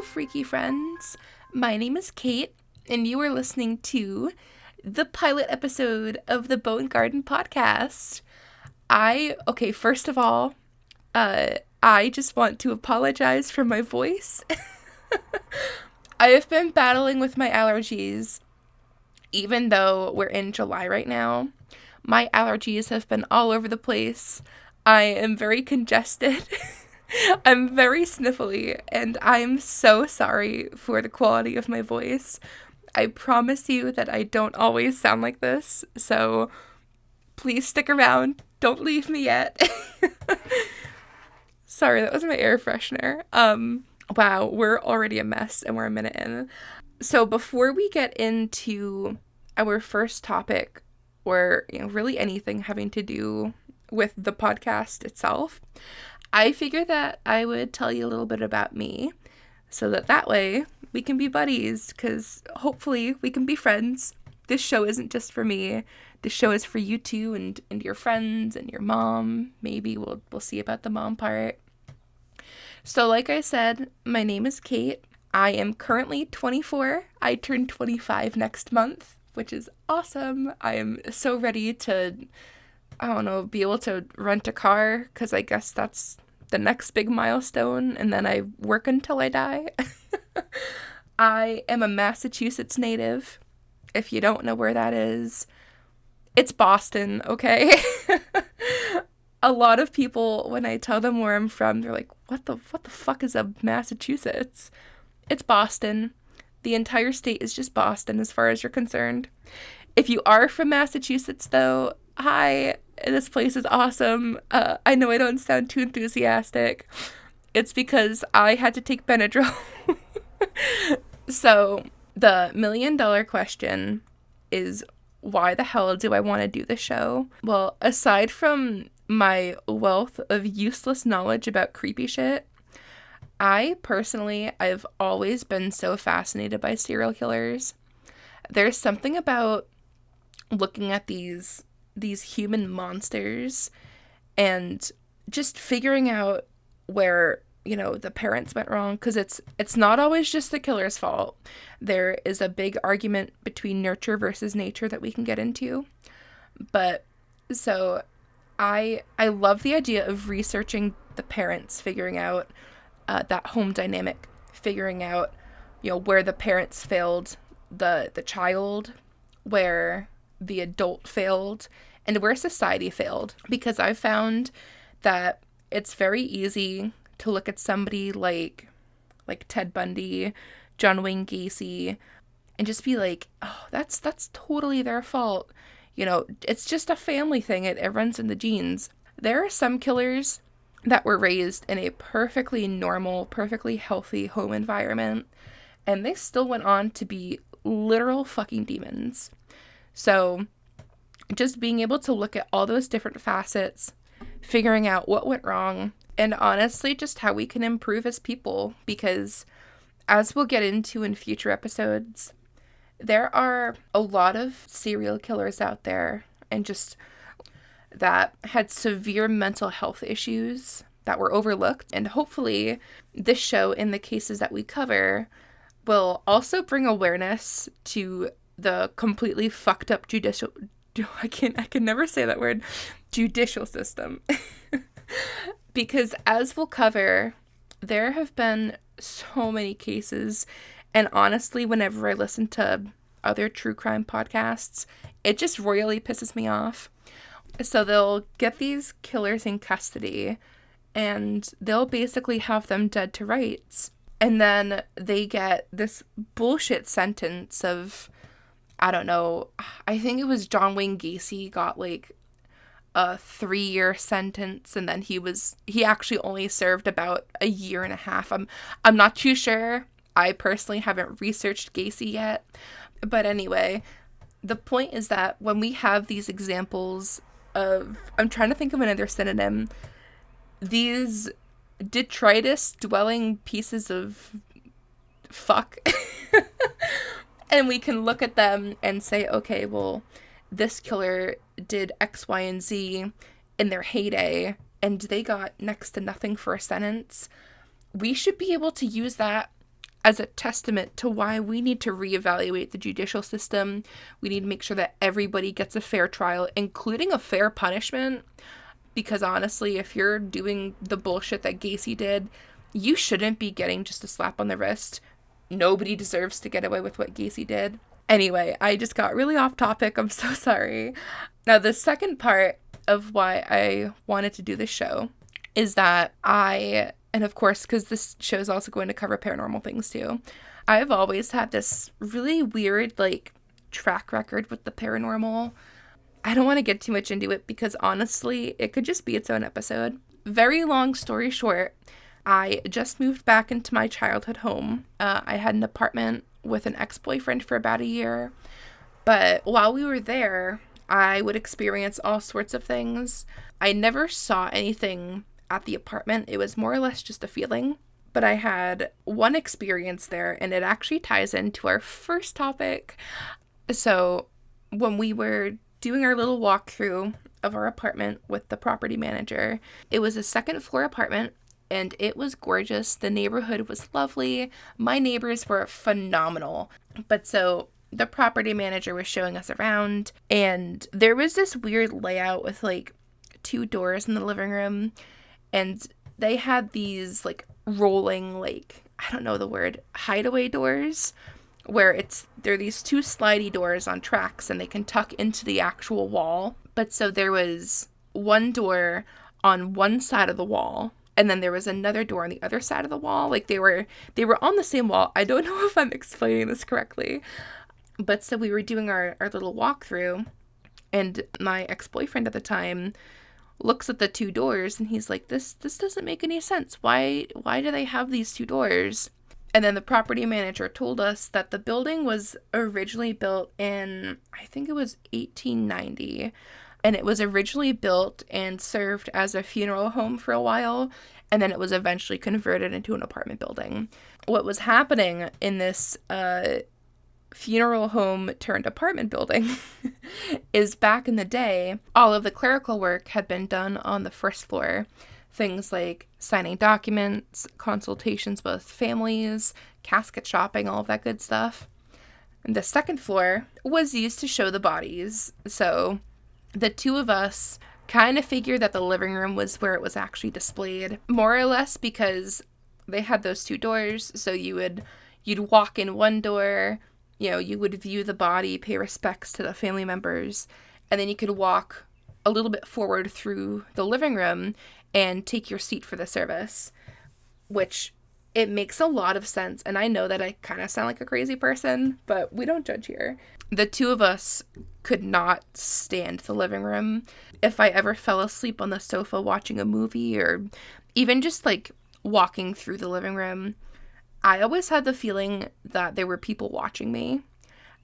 freaky friends. My name is Kate, and you are listening to the pilot episode of the Bone Garden podcast. First of all, I just want to apologize for my voice. I have been battling with my allergies, even though we're in July right now. My allergies have been all over the place. I am very congested. I'm very sniffly, and I'm so sorry for the quality of my voice. I promise you that I don't always sound like this, so please stick around. Don't leave me yet. Sorry, that was my air freshener. Wow, we're already a mess, and we're a minute in. So before we get into our first topic, or really anything having to do with the podcast itself, I figured that I would tell you a little bit about me, so that way we can be buddies, because hopefully we can be friends. This show isn't just for me. This show is for you too, and your friends and your mom. Maybe we'll see about the mom part. So like I said, my name is Kate. I am currently 24. I turn 25 next month, which is awesome. I am so ready to, be able to rent a car, because I guess that's the next big milestone, and then I work until I die. I am a Massachusetts native. If you don't know where that is, it's Boston, okay? A lot of people, when I tell them where I'm from, they're like, what the fuck is a Massachusetts? It's Boston. The entire state is just Boston as far as you're concerned. If you are from Massachusetts, though, hi, this place is awesome. I know I don't sound too enthusiastic. It's because I had to take Benadryl. So, the $1 million question is, why the hell do I want to do the show? Well, aside from my wealth of useless knowledge about creepy shit, I've always been so fascinated by serial killers. There's something about looking at these human monsters and just figuring out where, the parents went wrong, because it's not always just the killer's fault. There is a big argument between nurture versus nature that we can get into. But so I love the idea of researching the parents, figuring out that home dynamic, figuring out where the parents failed the child, where the adult failed, and where society failed. Because I've found that it's very easy to look at somebody like Ted Bundy, John Wayne Gacy, and just be like, oh, that's totally their fault. It's just a family thing. It runs in the genes. There are some killers that were raised in a perfectly normal, perfectly healthy home environment, and they still went on to be literal fucking demons. So just being able to look at all those different facets, figuring out what went wrong, and honestly just how we can improve as people, because as we'll get into in future episodes, there are a lot of serial killers out there and just that had severe mental health issues that were overlooked. And hopefully this show, in the cases that we cover, will also bring awareness to the completely fucked up judicial system. Because as we'll cover, there have been so many cases, and honestly, whenever I listen to other true crime podcasts, it just royally pisses me off. So they'll get these killers in custody, and they'll basically have them dead to rights. And then they get this bullshit sentence of, I don't know, I think it was John Wayne Gacy got like a 3-year sentence, and then he actually only served about a year and a half. I'm not too sure. I personally haven't researched Gacy yet. But anyway, the point is that when we have these examples of, I'm trying to think of another synonym, these detritus-dwelling pieces of fuck, and we can look at them and say, okay, well, this killer did X, Y, and Z in their heyday, and they got next to nothing for a sentence. We should be able to use that as a testament to why we need to reevaluate the judicial system. We need to make sure that everybody gets a fair trial, including a fair punishment. Because honestly, if you're doing the bullshit that Gacy did, you shouldn't be getting just a slap on the wrist. Nobody deserves to get away with what Gacy did. Anyway, I just got really off topic. I'm so sorry. Now, the second part of why I wanted to do this show is that and of course, because this show is also going to cover paranormal things too, I've always had this really weird, track record with the paranormal. I don't want to get too much into it because honestly, it could just be its own episode. Very long story short, I just moved back into my childhood home. I had an apartment with an ex-boyfriend for about a year. But while we were there, I would experience all sorts of things. I never saw anything at the apartment. It was more or less just a feeling. But I had one experience there, and it actually ties into our first topic. So when we were doing our little walkthrough of our apartment with the property manager, it was a second floor apartment, and it was gorgeous. The neighborhood was lovely. My neighbors were phenomenal. But so the property manager was showing us around, and there was this weird layout with 2 doors in the living room, and they had these rolling, I don't know the word, hideaway doors, where they're these 2 slidey doors on tracks, and they can tuck into the actual wall. But so there was one door on one side of the wall, and then there was another door on the other side of the wall. They were on the same wall. I don't know if I'm explaining this correctly. But so we were doing our little walkthrough, and my ex-boyfriend at the time looks at the 2 doors, and he's like, this doesn't make any sense. Why do they have these 2 doors? And then the property manager told us that the building was originally built in, I think it was 1890. And it was originally built and served as a funeral home for a while, and then it was eventually converted into an apartment building. What was happening in this funeral home turned apartment building is back in the day, all of the clerical work had been done on the first floor. Things like signing documents, consultations with families, casket shopping, all of that good stuff. And the second floor was used to show the bodies. So the 2 of us kind of figured that the living room was where it was actually displayed, more or less, because they had those 2 doors. So you'd walk in one door, you would view the body, pay respects to the family members, and then you could walk a little bit forward through the living room and take your seat for the service, which it makes a lot of sense. And I know that I kind of sound like a crazy person, but we don't judge here. The 2 of us could not stand the living room. If I ever fell asleep on the sofa watching a movie, or even just walking through the living room, I always had the feeling that there were people watching me.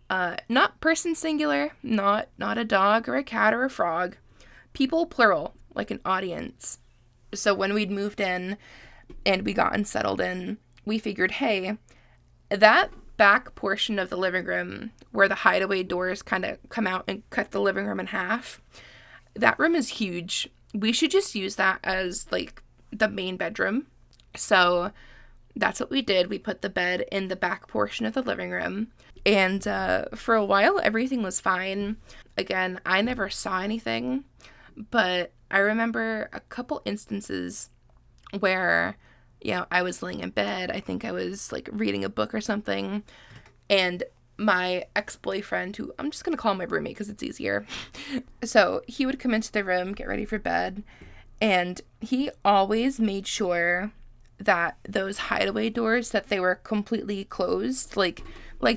Not person singular, not a dog or a cat or a frog. People plural, like an audience. So when we'd moved in and we gotten settled in, we figured, hey, that back portion of the living room where the hideaway doors kind of come out and cut the living room in half, that room is huge. We should just use that as the main bedroom. So that's what we did. We put the bed in the back portion of the living room, and for a while everything was fine. Again, I never saw anything, but I remember a couple instances where I was laying in bed. I think I was reading a book or something, and my ex-boyfriend, who I'm just gonna call my roommate because it's easier, so he would come into the room, get ready for bed, and he always made sure that those hideaway doors, that they were completely closed, like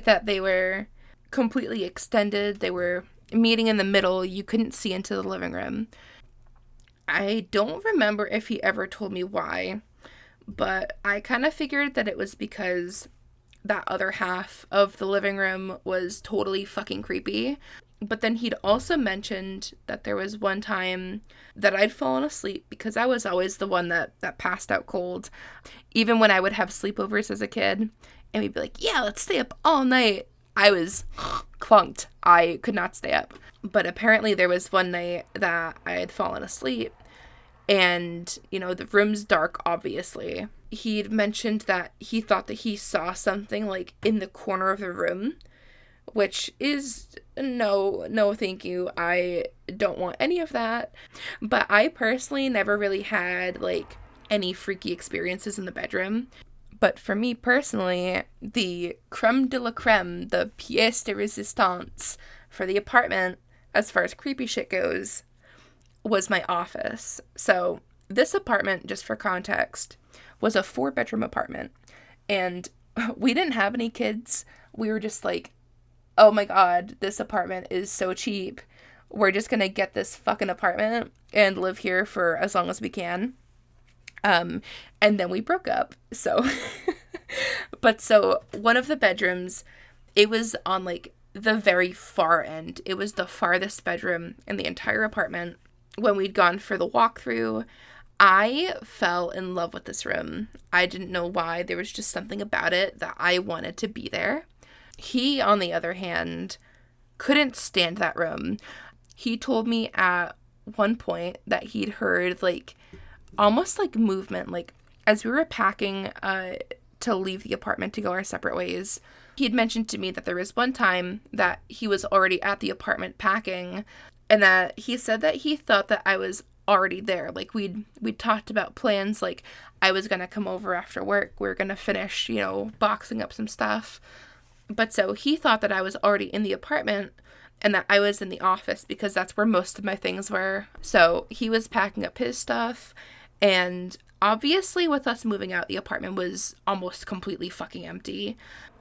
that they were completely extended, they were meeting in the middle, you couldn't see into the living room. I don't remember if he ever told me why, but I kind of figured that it was because that other half of the living room was totally fucking creepy. But then he'd also mentioned that there was one time that I'd fallen asleep, because I was always the one that passed out cold. Even when I would have sleepovers as a kid, and we'd be like, yeah, let's stay up all night, I was clunked. I could not stay up. But apparently there was one night that I had fallen asleep, and, the room's dark, obviously. he'd mentioned that he thought that he saw something, like, in the corner of the room, which is no thank you. I don't want any of that. But I personally never really had, like, any freaky experiences in the bedroom. But for me personally, the creme de la creme, the pièce de résistance for the apartment, as far as creepy shit goes, was my office. So this apartment, just for context, was a 4-bedroom apartment. And we didn't have any kids. We were just like, oh my god, this apartment is so cheap. We're just gonna get this fucking apartment and live here for as long as we can. And then we broke up. So, but so one of the bedrooms, it was on like the very far end. It was the farthest bedroom in the entire apartment. When we'd gone for the walkthrough, I fell in love with this room. I didn't know why. There was just something about it that I wanted to be there. He, on the other hand, couldn't stand that room. He told me at one point that he'd heard, like, almost like movement, like, as we were packing to leave the apartment to go our separate ways. He'd mentioned to me that there was one time that he was already at the apartment packing, and that he said that he thought that I was already there. Like, we'd talked about plans, like, I was gonna come over after work, we were gonna finish, you know, boxing up some stuff. But so he thought that I was already in the apartment and that I was in the office because that's where most of my things were. So he was packing up his stuff, and obviously with us moving out, the apartment was almost completely fucking empty.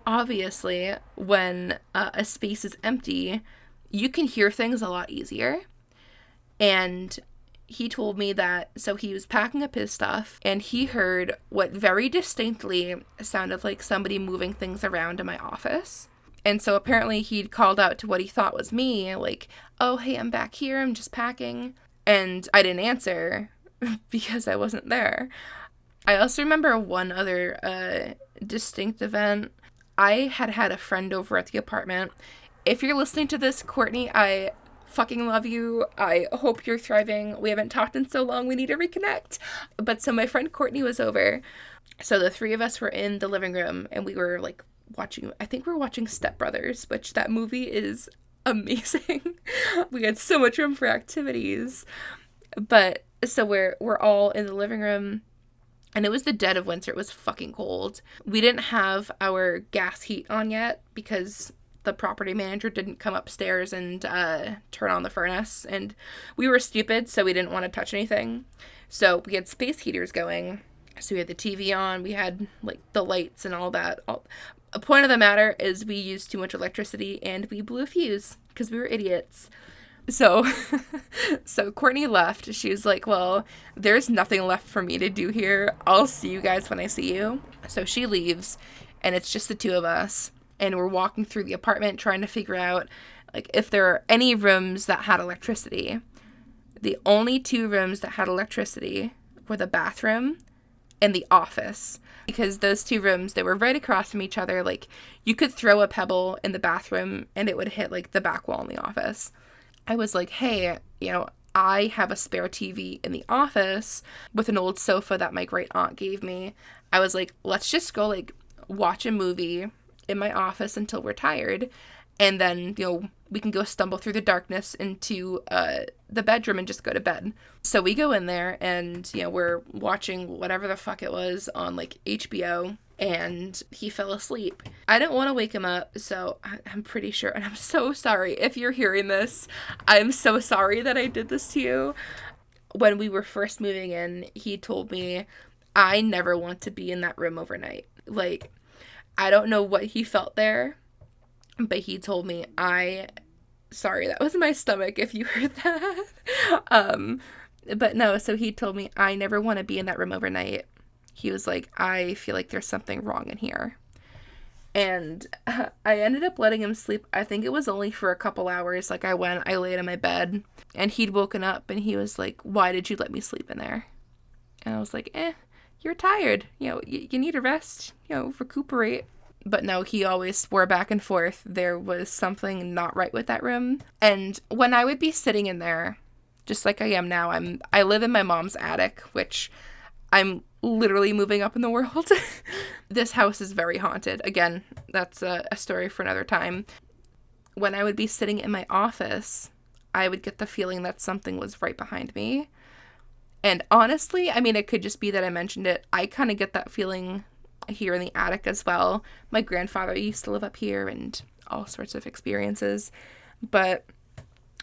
Obviously, when a space is empty, you can hear things a lot easier. And he told me that, so he was packing up his stuff, and he heard what very distinctly sounded like somebody moving things around in my office. And so apparently he'd called out to what he thought was me, like, oh, hey, I'm back here, I'm just packing. And I didn't answer because I wasn't there. I also remember one other distinct event. I had a friend over at the apartment. If you're listening to this, Courtney, I fucking love you. I hope you're thriving. We haven't talked in so long. We need to reconnect. But so my friend Courtney was over. So the 3 of us were in the living room, and we were like watching, I think we were watching Step Brothers, which that movie is amazing. We had so much room for activities. But so we're all in the living room, and it was the dead of winter. It was fucking cold. We didn't have our gas heat on yet because the property manager didn't come upstairs and turn on the furnace, and we were stupid, so we didn't want to touch anything. So we had space heaters going. So we had the TV on, we had like the lights and all that. A point of the matter is we used too much electricity and we blew a fuse because we were idiots. So Courtney left. She was like, well, there's nothing left for me to do here. I'll see you guys when I see you. So she leaves, and it's just the 2 of us. And we're walking through the apartment trying to figure out, like, if there are any rooms that had electricity. The only 2 rooms that had electricity were the bathroom and the office. Because those 2 rooms, they were right across from each other. Like, you could throw a pebble in the bathroom and it would hit, like, the back wall in the office. I was like, hey, you know, I have a spare TV in the office with an old sofa that my great aunt gave me. I was like, let's just go, like, watch a movie in my office until we're tired, and then, you know, we can go stumble through the darkness into the bedroom and just go to bed. So we go in there, and, you know, we're watching whatever the fuck it was on, like, HBO, and he fell asleep. I didn't want to wake him up, so I'm pretty sure, and I'm so sorry if you're hearing this, I'm so sorry that I did this to you. When we were first moving in, he told me, I never want to be in that room overnight. Like, I don't know what he felt there, but he told me, sorry, that was my stomach if you heard that. But no, so he told me, I never want to be in that room overnight. He was like, I feel like there's something wrong in here. And I ended up letting him sleep. I think it was only for a couple hours. Like, I laid in my bed, and he'd woken up, and he was like, why did you let me sleep in there? And I was like, you're tired. You know, you need a rest, you know, recuperate. But no, he always swore back and forth there was something not right with that room. And when I would be sitting in there, just like I am now, I live in my mom's attic, which I'm literally moving up in the world. This house is very haunted. Again, that's a story for another time. When I would be sitting in my office, I would get the feeling that something was right behind me. And honestly, I mean, it could just be that I mentioned it. I kind of get that feeling here in the attic as well. My grandfather used to live up here and all sorts of experiences. But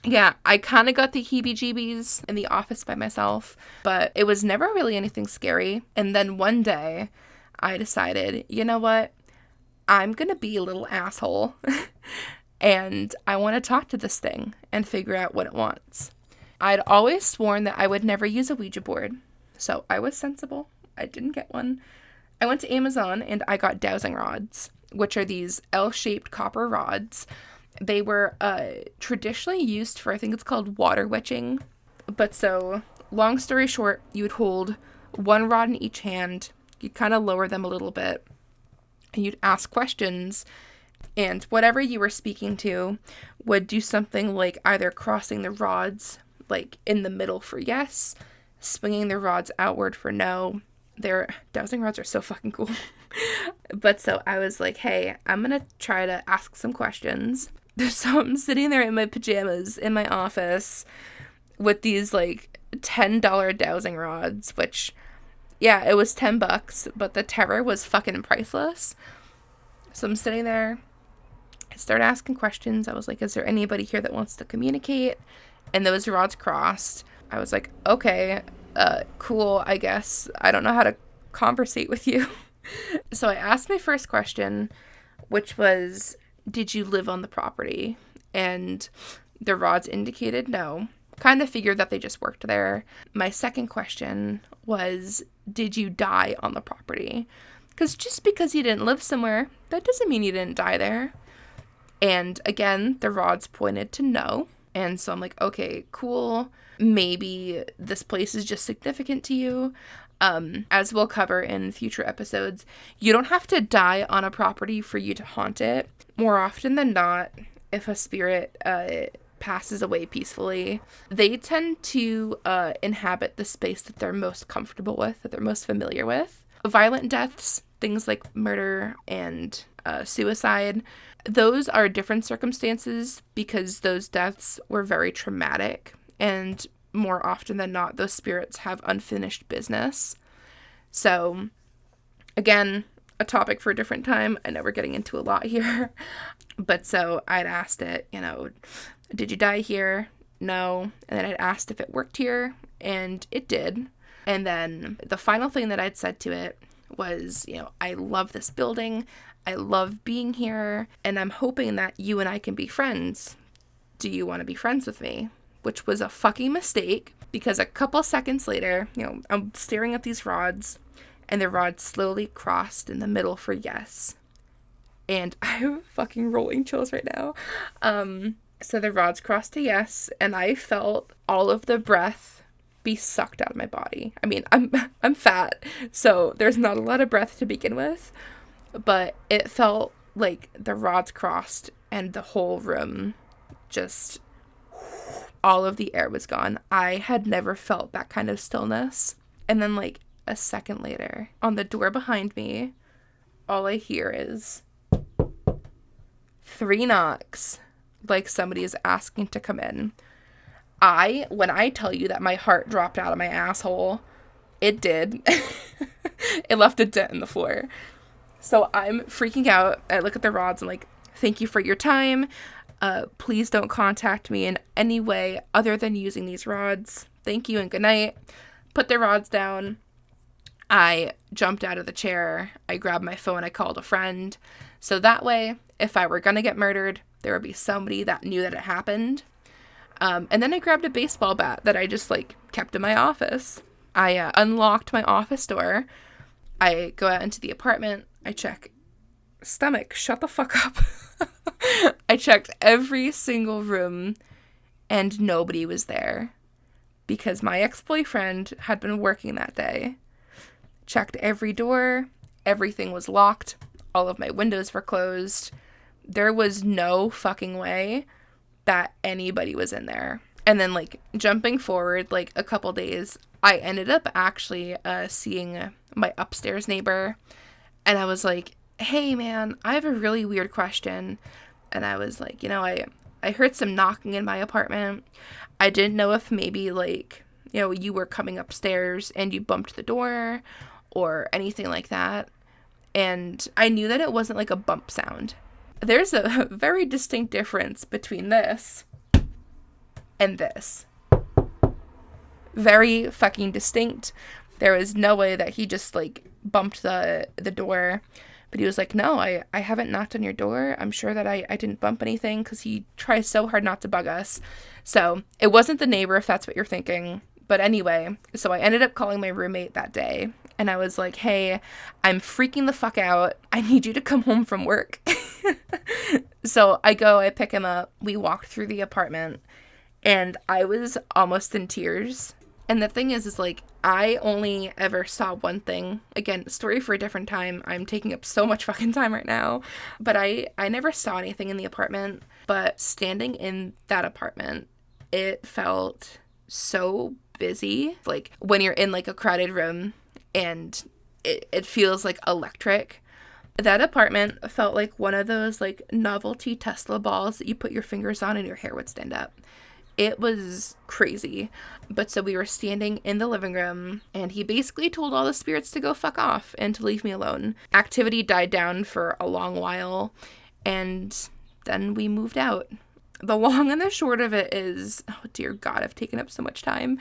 yeah, I kind of got the heebie-jeebies in the office by myself, but it was never really anything scary. And then one day I decided, you know what? I'm going to be a little asshole and I want to talk to this thing and figure out what it wants. I'd always sworn that I would never use a Ouija board, so I was sensible. I didn't get one. I went to Amazon and I got dowsing rods, which are these L-shaped copper rods. They were traditionally used for, I think it's called water witching. But so, long story short, you would hold one rod in each hand. You'd kind of lower them a little bit. And you'd ask questions. And whatever you were speaking to would do something like either crossing the rods, like in the middle for yes, swinging the rods outward for no. Their dowsing rods are so fucking cool. But so I was like, hey, I'm going to try to ask some questions. So I'm sitting there in my pajamas in my office with these like $10 dowsing rods, which, yeah, it was $10, but the terror was fucking priceless. So I'm sitting there. I start asking questions. I was like, is there anybody here that wants to communicate? And those rods crossed. I was like, okay, cool, I guess. I don't know how to conversate with you. So I asked my first question, which was, did you live on the property? And the rods indicated no. Kind of figured that they just worked there. My second question was, did you die on the property? Because just because you didn't live somewhere, that doesn't mean you didn't die there. And again, the rods pointed to no. And so I'm like, okay, cool. Maybe this place is just significant to you. As we'll cover in future episodes, you don't have to die on a property for you to haunt it. More often than not, if a spirit passes away peacefully, they tend to inhabit the space that they're most comfortable with, that they're most familiar with. Violent deaths, things like murder and suicide, those are different circumstances because those deaths were very traumatic, and more often than not, those spirits have unfinished business. So, again, a topic for a different time. I know we're getting into a lot here. But so I'd asked it, did you die here? No. And then I'd asked if it worked here, and it did. And then the final thing that I'd said to it was, I love this building. I love being here, and I'm hoping that you and I can be friends. Do you want to be friends with me? Which was a fucking mistake, because a couple seconds later, I'm staring at these rods, and the rods slowly crossed in the middle for yes. And I'm fucking rolling chills right now. So the rods crossed to yes, and I felt all of the breath be sucked out of my body. I mean, I'm fat, so there's not a lot of breath to begin with. But it felt like the rods crossed and the whole room just, all of the air was gone. I had never felt that kind of stillness. And then like a second later, on the door behind me, all I hear is 3 knocks, like somebody is asking to come in. When I tell you that my heart dropped out of my asshole, it did. It left a dent in the floor. So I'm freaking out. I look at the rods and like, thank you for your time. Please don't contact me in any way other than using these rods. Thank you and good night. Put the rods down. I jumped out of the chair. I grabbed my phone. I called a friend. So that way, if I were going to get murdered, there would be somebody that knew that it happened. And then I grabbed a baseball bat that I just like kept in my office. I unlocked my office door. I go out into the apartment. I check. Stomach, shut the fuck up. I checked every single room and nobody was there because my ex-boyfriend had been working that day. Checked every door. Everything was locked. All of my windows were closed. There was no fucking way that anybody was in there. And then like jumping forward like a couple days, I ended up actually seeing my upstairs neighbor, and I was like, hey man, I have a really weird question. And I was like, I heard some knocking in my apartment. I didn't know if maybe like, you were coming upstairs and you bumped the door or anything like that. And I knew that it wasn't like a bump sound. There's a very distinct difference between this and this. Very fucking distinct. There was no way that he just like bumped the door. But he was like, no, I haven't knocked on your door. I'm sure that I didn't bump anything, because he tries so hard not to bug us. So it wasn't the neighbor, if that's what you're thinking. But anyway, so I ended up calling my roommate that day. And I was like, hey, I'm freaking the fuck out. I need you to come home from work. So I pick him up. We walked through the apartment. And I was almost in tears. And the thing is like, I only ever saw one thing. Again, story for a different time. I'm taking up so much fucking time right now. But I never saw anything in the apartment. But standing in that apartment, it felt so busy. Like when you're in like a crowded room and it feels like electric. That apartment felt like one of those like novelty Tesla balls that you put your fingers on and your hair would stand up. It was crazy. But so we were standing in the living room, and he basically told all the spirits to go fuck off and to leave me alone. Activity died down for a long while, and then we moved out. The long and the short of it is, oh dear God, I've taken up so much time.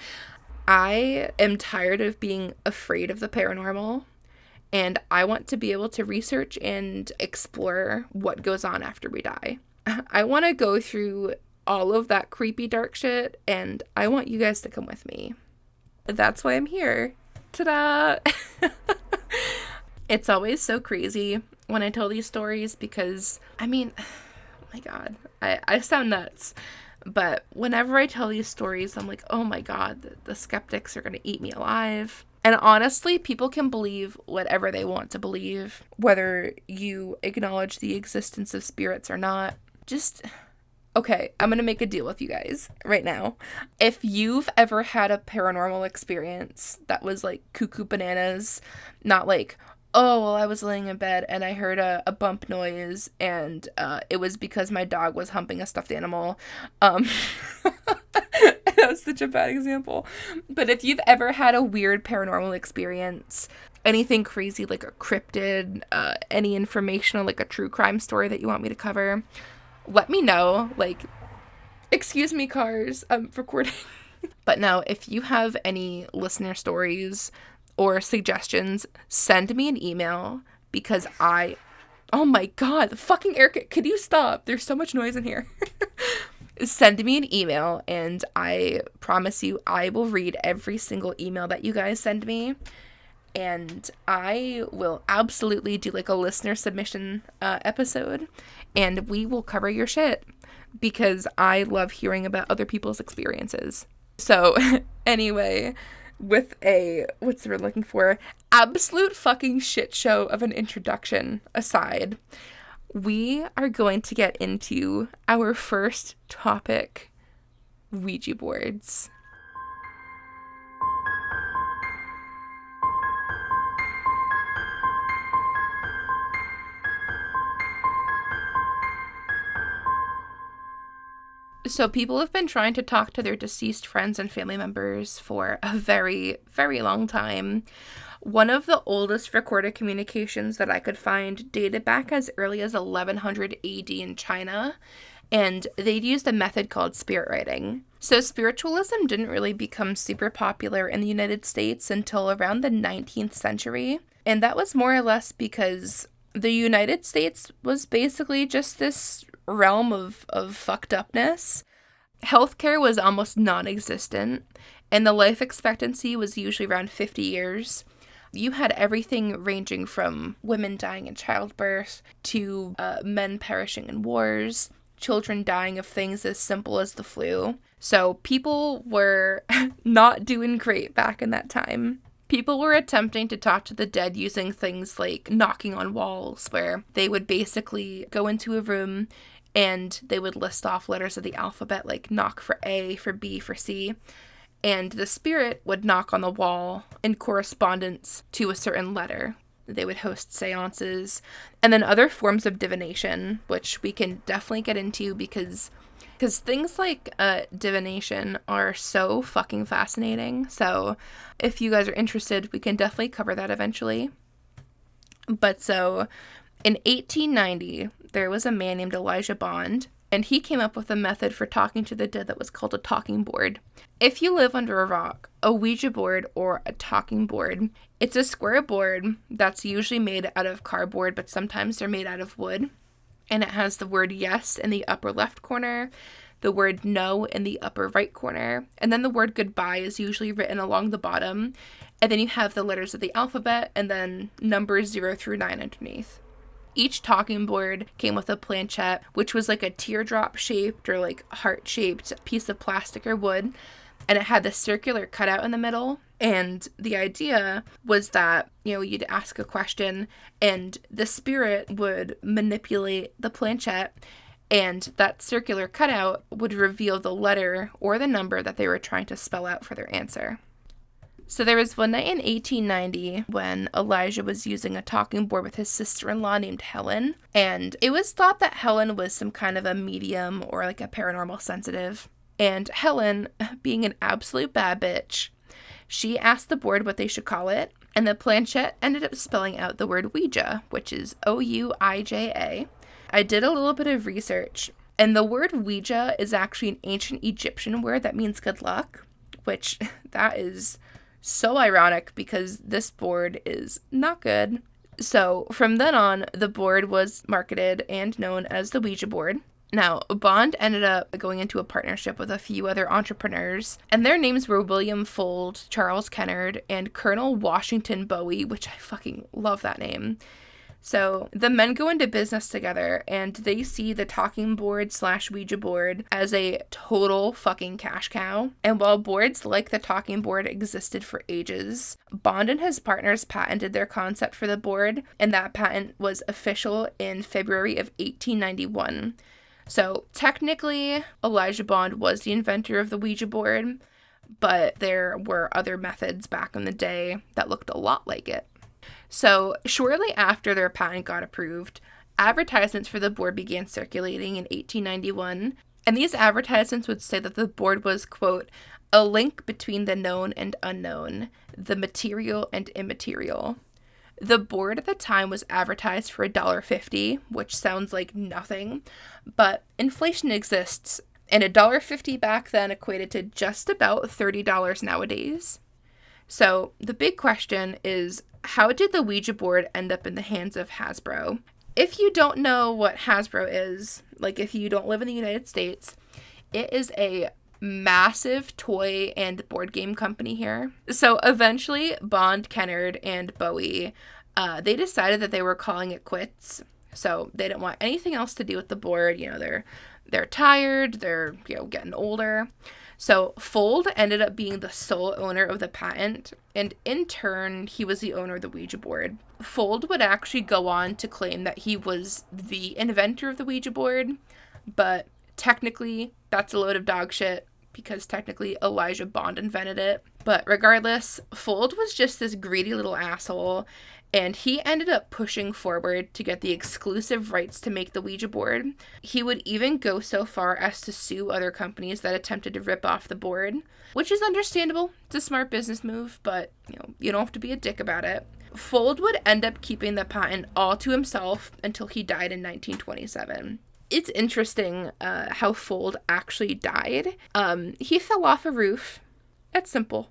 I am tired of being afraid of the paranormal, and I want to be able to research and explore what goes on after we die. I want to go through all of that creepy dark shit, and I want you guys to come with me. That's why I'm here. Ta-da! It's always so crazy when I tell these stories because, I mean, oh my God, I sound nuts. But whenever I tell these stories, I'm like, oh my God, the skeptics are going to eat me alive. And honestly, people can believe whatever they want to believe, whether you acknowledge the existence of spirits or not. Just... Okay, I'm going to make a deal with you guys right now. If you've ever had a paranormal experience that was like cuckoo bananas, not like, oh, well, I was laying in bed and I heard a bump noise and it was because my dog was humping a stuffed animal. That was such a bad example. But if you've ever had a weird paranormal experience, anything crazy like a cryptid, any information on like a true crime story that you want me to cover, let me know. Like, excuse me, cars, I'm recording. But no, if you have any listener stories or suggestions, send me an email because oh my God, fucking Erica, could you stop? There's so much noise in here. Send me an email and I promise you I will read every single email that you guys send me. And I will absolutely do like a listener submission episode, and we will cover your shit because I love hearing about other people's experiences. So anyway, with what's the word looking for? Absolute fucking shit show of an introduction aside, we are going to get into our first topic, Ouija boards. So people have been trying to talk to their deceased friends and family members for a very, very long time. One of the oldest recorded communications that I could find dated back as early as 1100 AD in China, and they'd used a method called spirit writing. So spiritualism didn't really become super popular in the United States until around the 19th century, and that was more or less because the United States was basically just this realm of fucked upness. Healthcare was almost non-existent, and the life expectancy was usually around 50 years. You had everything ranging from women dying in childbirth to men perishing in wars, children dying of things as simple as the flu. So people were not doing great back in that time. People were attempting to talk to the dead using things like knocking on walls, where they would basically go into a room and they would list off letters of the alphabet, like knock for A, for B, for C. and the spirit would knock on the wall in correspondence to a certain letter. They would host seances, and then other forms of divination, which we can definitely get into because things like divination are so fucking fascinating. So if you guys are interested, we can definitely cover that eventually. But so in 1890, there was a man named Elijah Bond, and he came up with a method for talking to the dead that was called a talking board. If you live under a rock, a Ouija board or a talking board, it's a square board that's usually made out of cardboard, but sometimes they're made out of wood. And it has the word yes in the upper left corner, the word no in the upper right corner, and then the word goodbye is usually written along the bottom. And then you have the letters of the alphabet and then numbers 0 through 9 underneath. Each talking board came with a planchette, which was like a teardrop shaped or like heart shaped piece of plastic or wood. And it had the circular cutout in the middle. And the idea was that, you'd ask a question and the spirit would manipulate the planchette, and that circular cutout would reveal the letter or the number that they were trying to spell out for their answer. So there was one night in 1890 when Elijah was using a talking board with his sister-in-law named Helen, and it was thought that Helen was some kind of a medium or like a paranormal sensitive. And Helen, being an absolute bad bitch, she asked the board what they should call it, and the planchette ended up spelling out the word Ouija, which is Ouija. I did a little bit of research, and the word Ouija is actually an ancient Egyptian word that means good luck, which that is so ironic because this board is not good. So from then on, the board was marketed and known as the Ouija board. Now, Bond ended up going into a partnership with a few other entrepreneurs, and their names were William Fuld, Charles Kennard, and Colonel Washington Bowie, which I fucking love that name. So the men go into business together, and they see the talking board / Ouija board as a total fucking cash cow. And while boards like the talking board existed for ages, Bond and his partners patented their concept for the board, and that patent was official in February of 1891. So technically, Elijah Bond was the inventor of the Ouija board, but there were other methods back in the day that looked a lot like it. So shortly after their patent got approved, advertisements for the board began circulating in 1891, and these advertisements would say that the board was, quote, a link between the known and unknown, the material and immaterial. The board at the time was advertised for $1.50, which sounds like nothing, but inflation exists, and $1.50 back then equated to just about $30 nowadays. So the big question is, how did the Ouija board end up in the hands of Hasbro? If you don't know what Hasbro is, like if you don't live in the United States, it is a massive toy and board game company here. So eventually Bond, Kennard, and Bowie, they decided that they were calling it quits. So they didn't want anything else to do with the board. They're tired, they're getting older. So Fuld ended up being the sole owner of the patent, and in turn, he was the owner of the Ouija board. Fuld would actually go on to claim that he was the inventor of the Ouija board, but technically, that's a load of dog shit, because technically Elijah Bond invented it. But regardless, Fuld was just this greedy little asshole, and he ended up pushing forward to get the exclusive rights to make the Ouija board. He would even go so far as to sue other companies that attempted to rip off the board, which is understandable. It's a smart business move, but you don't have to be a dick about it. Fuld would end up keeping the patent all to himself until he died in 1927. It's interesting how Fuld actually died. He fell off a roof. That's simple.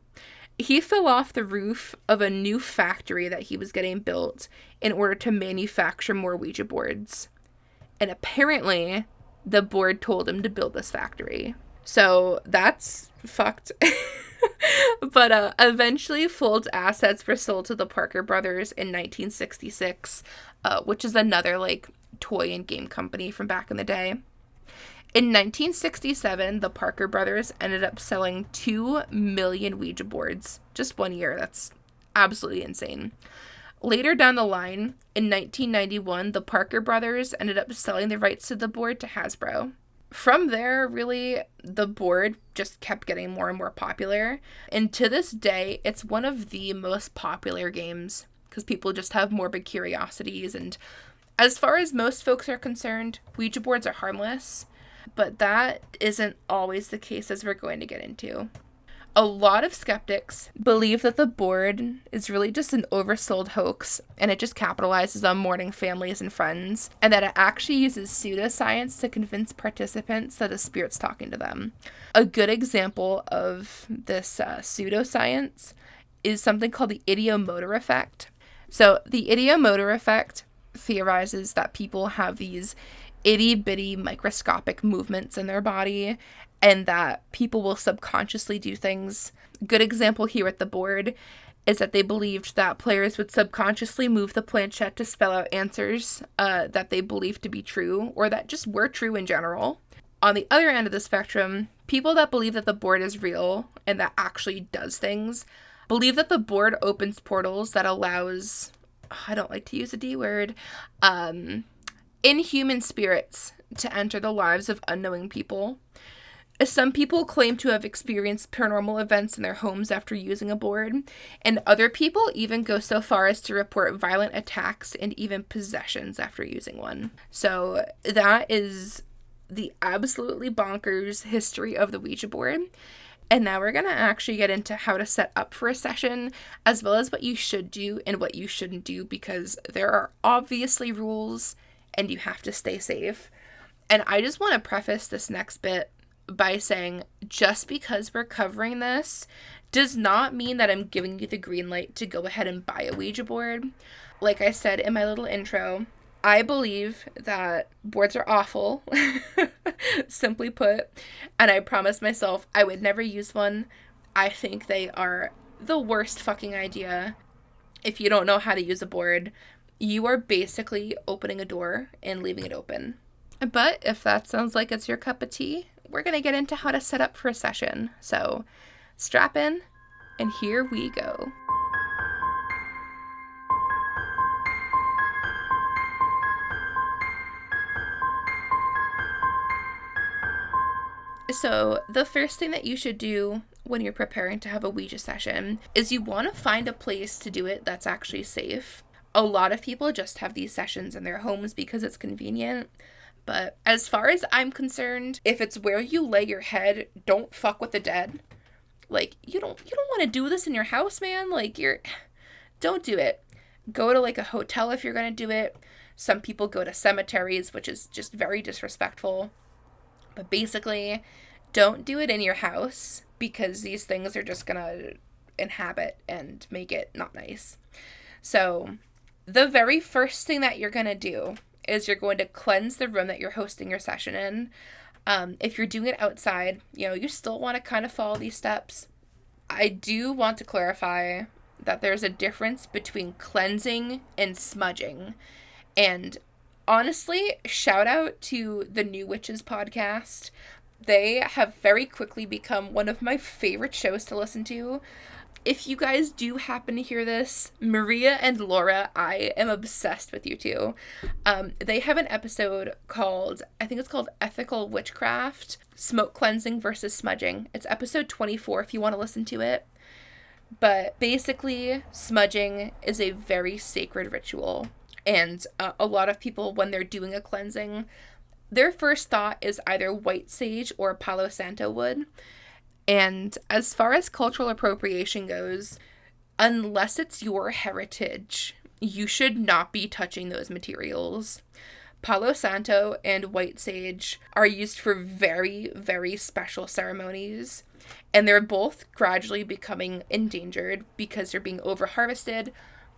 He fell off the roof of a new factory that he was getting built in order to manufacture more Ouija boards. And apparently, the board told him to build this factory. So that's fucked. But eventually, Fuld's assets were sold to the Parker Brothers in 1966, which is another toy and game company from back in the day. In 1967, the Parker Brothers ended up selling 2 million Ouija boards. Just 1 year. That's absolutely insane. Later down the line, in 1991, the Parker Brothers ended up selling the rights to the board to Hasbro. From there, really, the board just kept getting more and more popular. And to this day, it's one of the most popular games because people just have morbid curiosities. And as far as most folks are concerned, Ouija boards are harmless. But that isn't always the case, as we're going to get into. A lot of skeptics believe that the board is really just an oversold hoax and it just capitalizes on mourning families and friends, and that it actually uses pseudoscience to convince participants that a spirit's talking to them. A good example of this pseudoscience is something called the ideomotor effect. So the ideomotor effect theorizes that people have these itty-bitty microscopic movements in their body and that people will subconsciously do things. Good example here at the board is that they believed that players would subconsciously move the planchette to spell out answers that they believed to be true or that just were true in general. On the other end of the spectrum, people that believe that the board is real and that actually does things believe that the board opens portals that allows, I don't like to use a D word, inhuman spirits to enter the lives of unknowing people. Some people claim to have experienced paranormal events in their homes after using a board, and other people even go so far as to report violent attacks and even possessions after using one. So that is the absolutely bonkers history of the Ouija board. And now we're going to actually get into how to set up for a session, as well as what you should do and what you shouldn't do, because there are obviously rules and you have to stay safe. And I just want to preface this next bit by saying just because we're covering this does not mean that I'm giving you the green light to go ahead and buy a Ouija board. Like I said in my little intro, I believe that boards are awful, simply put, and I promised myself I would never use one. I think they are the worst fucking idea. If you don't know how to use a board, you are basically opening a door and leaving it open. But if that sounds like it's your cup of tea, we're going to get into how to set up for a session. So strap in, and here we go. So the first thing that you should do when you're preparing to have a Ouija session is you want to find a place to do it that's actually safe. A lot of people just have these sessions in their homes because it's convenient. But as far as I'm concerned, if it's where you lay your head, don't fuck with the dead. Like, you don't want to do this in your house, man. Like, don't do it. Go to like a hotel if you're going to do it. Some people go to cemeteries, which is just very disrespectful. But basically, don't do it in your house because these things are just going to inhabit and make it not nice. So the very first thing that you're going to do is you're going to cleanse the room that you're hosting your session in. If you're doing it outside, you still want to kind of follow these steps. I do want to clarify that there's a difference between cleansing and smudging. And honestly, shout out to the New Witches podcast. They have very quickly become one of my favorite shows to listen to. If you guys do happen to hear this, Maria and Laura, I am obsessed with you two. They have an episode called, I think it's called Ethical Witchcraft, Smoke Cleansing versus Smudging. It's episode 24 if you want to listen to it. But basically, smudging is a very sacred ritual. And a lot of people, when they're doing a cleansing, their first thought is either white sage or Palo Santo wood. And as far as cultural appropriation goes, unless it's your heritage, you should not be touching those materials. Palo Santo and white sage are used for very, very special ceremonies, and they're both gradually becoming endangered because they're being over-harvested,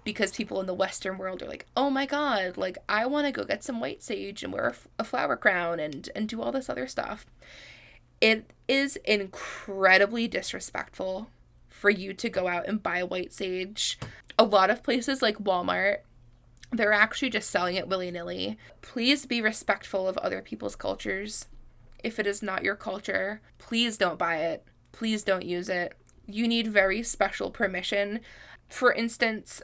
because people in the Western world are like, oh my god, like, I want to go get some white sage and wear a flower crown and do all this other stuff. It is incredibly disrespectful for you to go out and buy white sage. A lot of places like Walmart, they're actually just selling it willy-nilly. Please be respectful of other people's cultures. If it is not your culture, please don't buy it. Please don't use it. You need very special permission. For instance,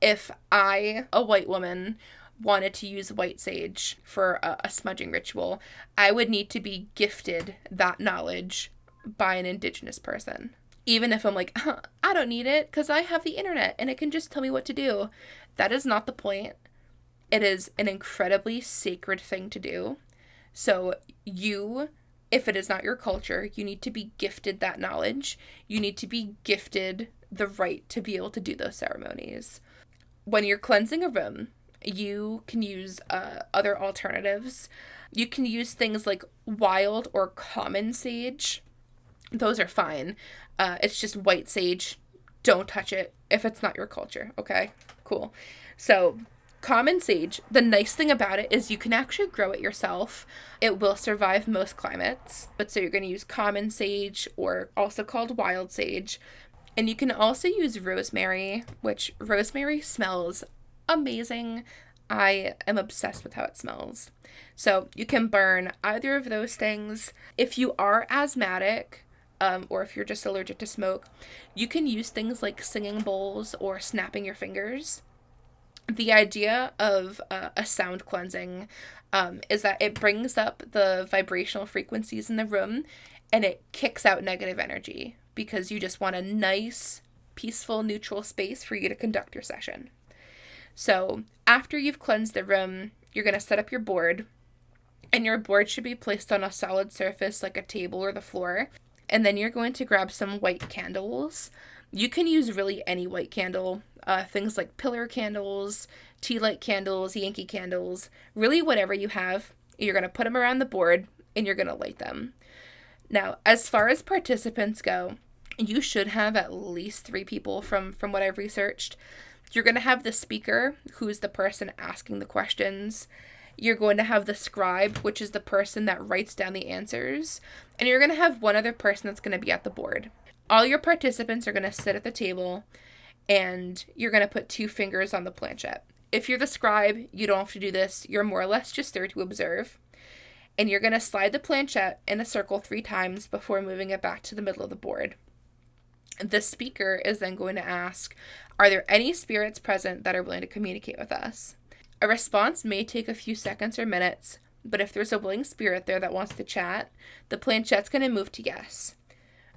if I, a white woman, wanted to use white sage for a smudging ritual, I would need to be gifted that knowledge by an indigenous person. Even if I'm like, I don't need it because I have the internet and it can just tell me what to do. That is not the point. It is an incredibly sacred thing to do. So you, if it is not your culture, you need to be gifted that knowledge. You need to be gifted the right to be able to do those ceremonies. When you're cleansing a room, you can use other alternatives. You can use things like wild or common sage. Those are fine. It's just white sage. Don't touch it if it's not your culture. Okay, cool. So common sage, the nice thing about it is you can actually grow it yourself. It will survive most climates. But so you're going to use common sage, or also called wild sage. And you can also use rosemary, which rosemary smells amazing. I am obsessed with how it smells. So you can burn either of those things. If you are asthmatic, or if you're just allergic to smoke, you can use things like singing bowls or snapping your fingers. The idea of a sound cleansing is that it brings up the vibrational frequencies in the room and it kicks out negative energy because you just want a nice, peaceful, neutral space for you to conduct your session. So after you've cleansed the room, you're going to set up your board, and your board should be placed on a solid surface like a table or the floor. And then you're going to grab some white candles. You can use really any white candle, things like pillar candles, tea light candles, Yankee candles, really whatever you have. You're going to put them around the board and you're going to light them. Now, as far as participants go, you should have at least 3 people from what I've researched. You're going to have the speaker, who's the person asking the questions. You're going to have the scribe, which is the person that writes down the answers. And you're going to have one other person that's going to be at the board. All your participants are going to sit at the table, and you're going to put 2 fingers on the planchette. If you're the scribe, you don't have to do this. You're more or less just there to observe. And you're going to slide the planchette in a circle 3 times before moving it back to the middle of the board. The speaker is then going to ask, are there any spirits present that are willing to communicate with us? A response may take a few seconds or minutes, but if there's a willing spirit there that wants to chat, the planchette's going to move to yes.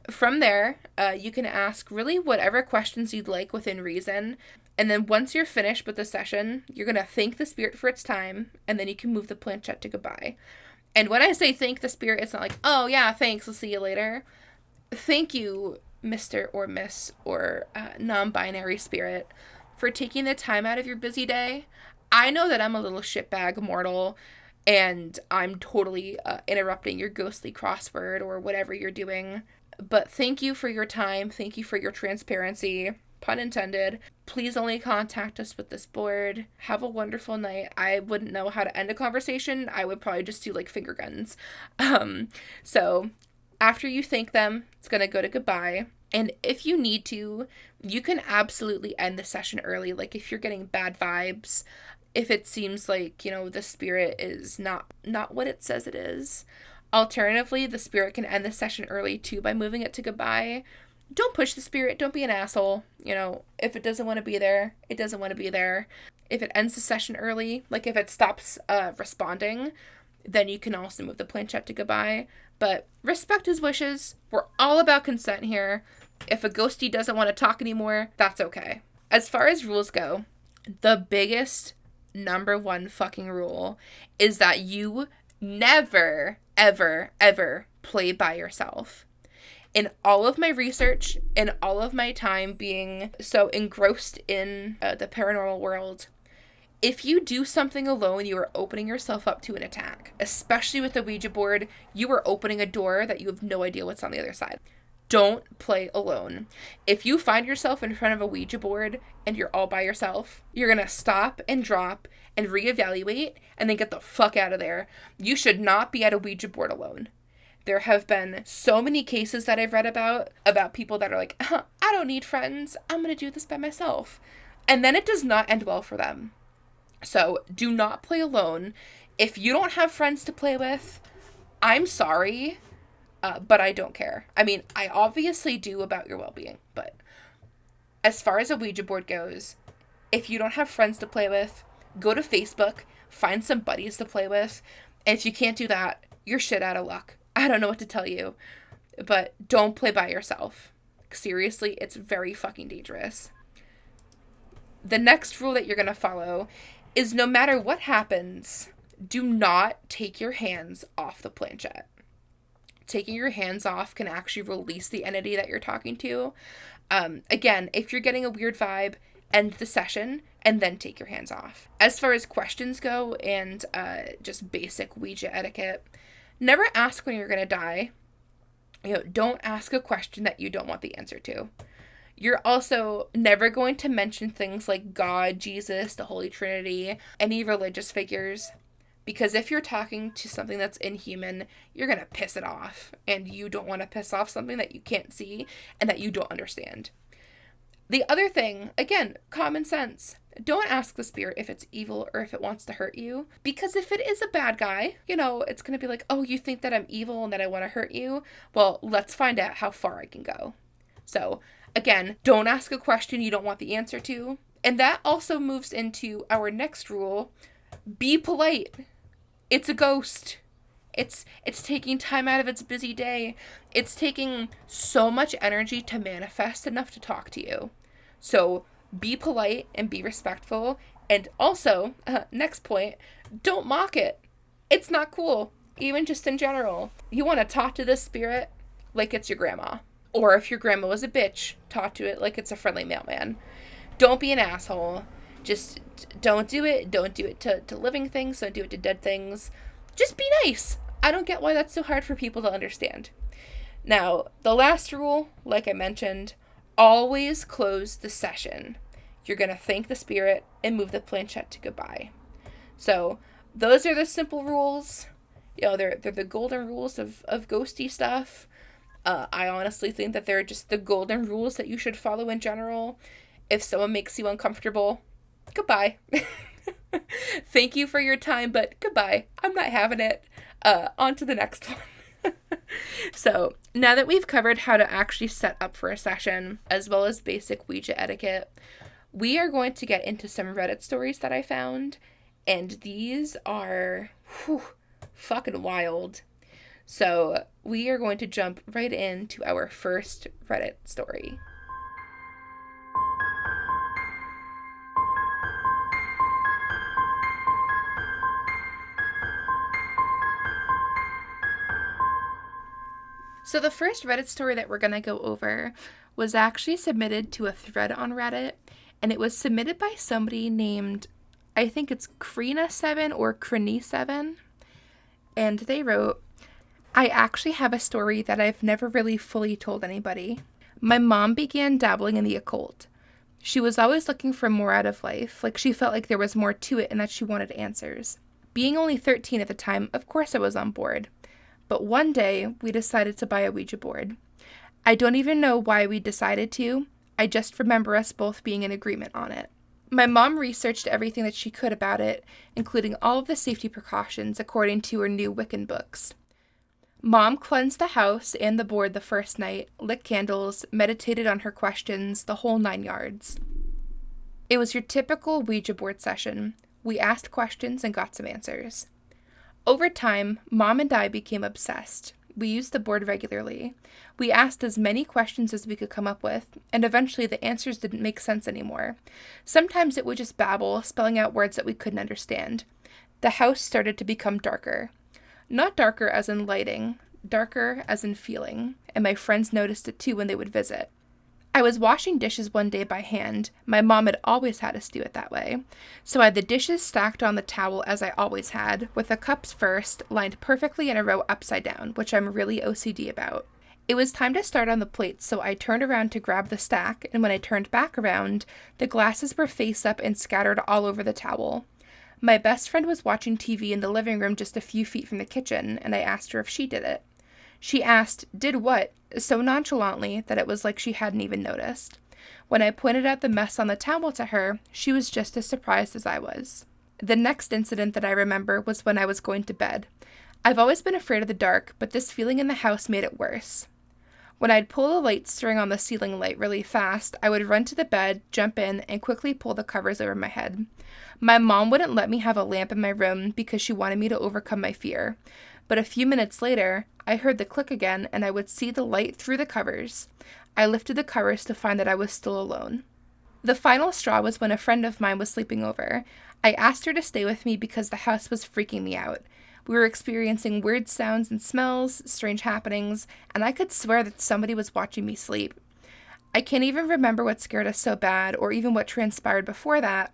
From there, you can ask really whatever questions you'd like within reason, and then once you're finished with the session, you're going to thank the spirit for its time, and then you can move the planchette to goodbye. And when I say thank the spirit, it's not like, oh yeah, thanks, I'll see you later. Thank you, Mr. or Miss or non-binary spirit, for taking the time out of your busy day. I know that I'm a little shitbag mortal, and I'm totally interrupting your ghostly crossword or whatever you're doing. But thank you for your time. Thank you for your transparency. Pun intended. Please only contact us with this board. Have a wonderful night. I wouldn't know how to end a conversation. I would probably just do like finger guns. So after you thank them, it's going to go to goodbye. And if you need to, you can absolutely end the session early. Like if you're getting bad vibes, if it seems like, the spirit is not what it says it is. Alternatively, the spirit can end the session early too by moving it to goodbye. Don't push the spirit. Don't be an asshole. If it doesn't want to be there, it doesn't want to be there. If it ends the session early, like if it stops responding, then you can also move the planchette to goodbye. But respect his wishes. We're all about consent here. If a ghostie doesn't want to talk anymore, that's okay. As far as rules go, the biggest number 1 fucking rule is that you never, ever, ever play by yourself. In all of my research, in all of my time being so engrossed in the paranormal world, if you do something alone, you are opening yourself up to an attack. Especially with the Ouija board, you are opening a door that you have no idea what's on the other side. Don't play alone. If you find yourself in front of a Ouija board and you're all by yourself, you're going to stop and drop and reevaluate and then get the fuck out of there. You should not be at a Ouija board alone. There have been so many cases that I've read about people that are like, I don't need friends. I'm going to do this by myself. And then it does not end well for them. So do not play alone. If you don't have friends to play with, I'm sorry. But I don't care. I mean, I obviously do about your well-being, but as far as a Ouija board goes, if you don't have friends to play with, Go to Facebook, find some buddies to play with, and if you can't do that, you're shit out of luck. I don't know what to tell you, but don't play by yourself. Seriously, it's very fucking dangerous. The next rule that you're going to follow is no matter what happens, do not take your hands off the planchette. Taking your hands off can actually release the entity that you're talking to. Again, if you're getting a weird vibe, end the session and then take your hands off. As far as questions go and just basic Ouija etiquette, never ask when you're going to die. Don't ask a question that you don't want the answer to. You're also never going to mention things like God, Jesus, the Holy Trinity, any religious figures. Because if you're talking to something that's inhuman, you're going to piss it off. And you don't want to piss off something that you can't see and that you don't understand. The other thing, again, common sense. Don't ask the spirit if it's evil or if it wants to hurt you. Because if it is a bad guy, it's going to be like, oh, you think that I'm evil and that I want to hurt you? Well, let's find out how far I can go. So, again, don't ask a question you don't want the answer to. And that also moves into our next rule. Be polite. It's a ghost. It's taking time out of its busy day. It's taking so much energy to manifest enough to talk to you. So be polite and be respectful. And also, next point, don't mock it. It's not cool, even just in general. You want to talk to this spirit like it's your grandma. Or if your grandma was a bitch, talk to it like it's a friendly mailman. Don't be an asshole. Just don't do it. Don't do it to living things. Don't do it to dead things. Just be nice. I don't get why that's so hard for people to understand. Now, the last rule, like I mentioned, always close the session. You're going to thank the spirit and move the planchette to goodbye. So those are the simple rules. They're the golden rules of ghosty stuff. I honestly think that they're just the golden rules that you should follow in general. If someone makes you uncomfortable, goodbye. Thank you for your time, but goodbye. I'm not having it. On to the next one. So, now that we've covered how to actually set up for a session, as well as basic Ouija etiquette, we are going to get into some Reddit stories that I found, and these are fucking wild. So, we are going to jump right into our first Reddit story. So the first Reddit story that we're going to go over was actually submitted to a thread on Reddit, and it was submitted by somebody named, I think it's Krina7 or Krini7, and they wrote, I actually have a story that I've never really fully told anybody. My mom began dabbling in the occult. She was always looking for more out of life, like she felt like there was more to it and that she wanted answers. Being only 13 at the time, of course I was on board. But one day, we decided to buy a Ouija board. I don't even know why we decided to. I just remember us both being in agreement on it. My mom researched everything that she could about it, including all of the safety precautions according to her new Wiccan books. Mom cleansed the house and the board the first night, lit candles, meditated on her questions, the whole 9 yards. It was your typical Ouija board session. We asked questions and got some answers. Over time, Mom and I became obsessed. We used the board regularly. We asked as many questions as we could come up with, and eventually the answers didn't make sense anymore. Sometimes it would just babble, spelling out words that we couldn't understand. The house started to become darker. Not darker as in lighting, darker as in feeling, and my friends noticed it too when they would visit. I was washing dishes one day by hand. My mom had always had us do it that way. So I had the dishes stacked on the towel as I always had, with the cups first, lined perfectly in a row upside down, which I'm really OCD about. It was time to start on the plates, so I turned around to grab the stack, and when I turned back around, the glasses were face up and scattered all over the towel. My best friend was watching TV in the living room just a few feet from the kitchen, and I asked her if she did it. She asked, "Did what?" so nonchalantly that it was like she hadn't even noticed. When I pointed out the mess on the towel to her, she was just as surprised as I was. The next incident that I remember was when I was going to bed. I've always been afraid of the dark, but this feeling in the house made it worse. When I'd pull the light string on the ceiling light really fast, I would run to the bed, jump in, and quickly pull the covers over my head. My mom wouldn't let me have a lamp in my room because she wanted me to overcome my fear. But a few minutes later, I heard the click again and I would see the light through the covers. I lifted the covers to find that I was still alone. The final straw was when a friend of mine was sleeping over. I asked her to stay with me because the house was freaking me out. We were experiencing weird sounds and smells, strange happenings, and I could swear that somebody was watching me sleep. I can't even remember what scared us so bad or even what transpired before that.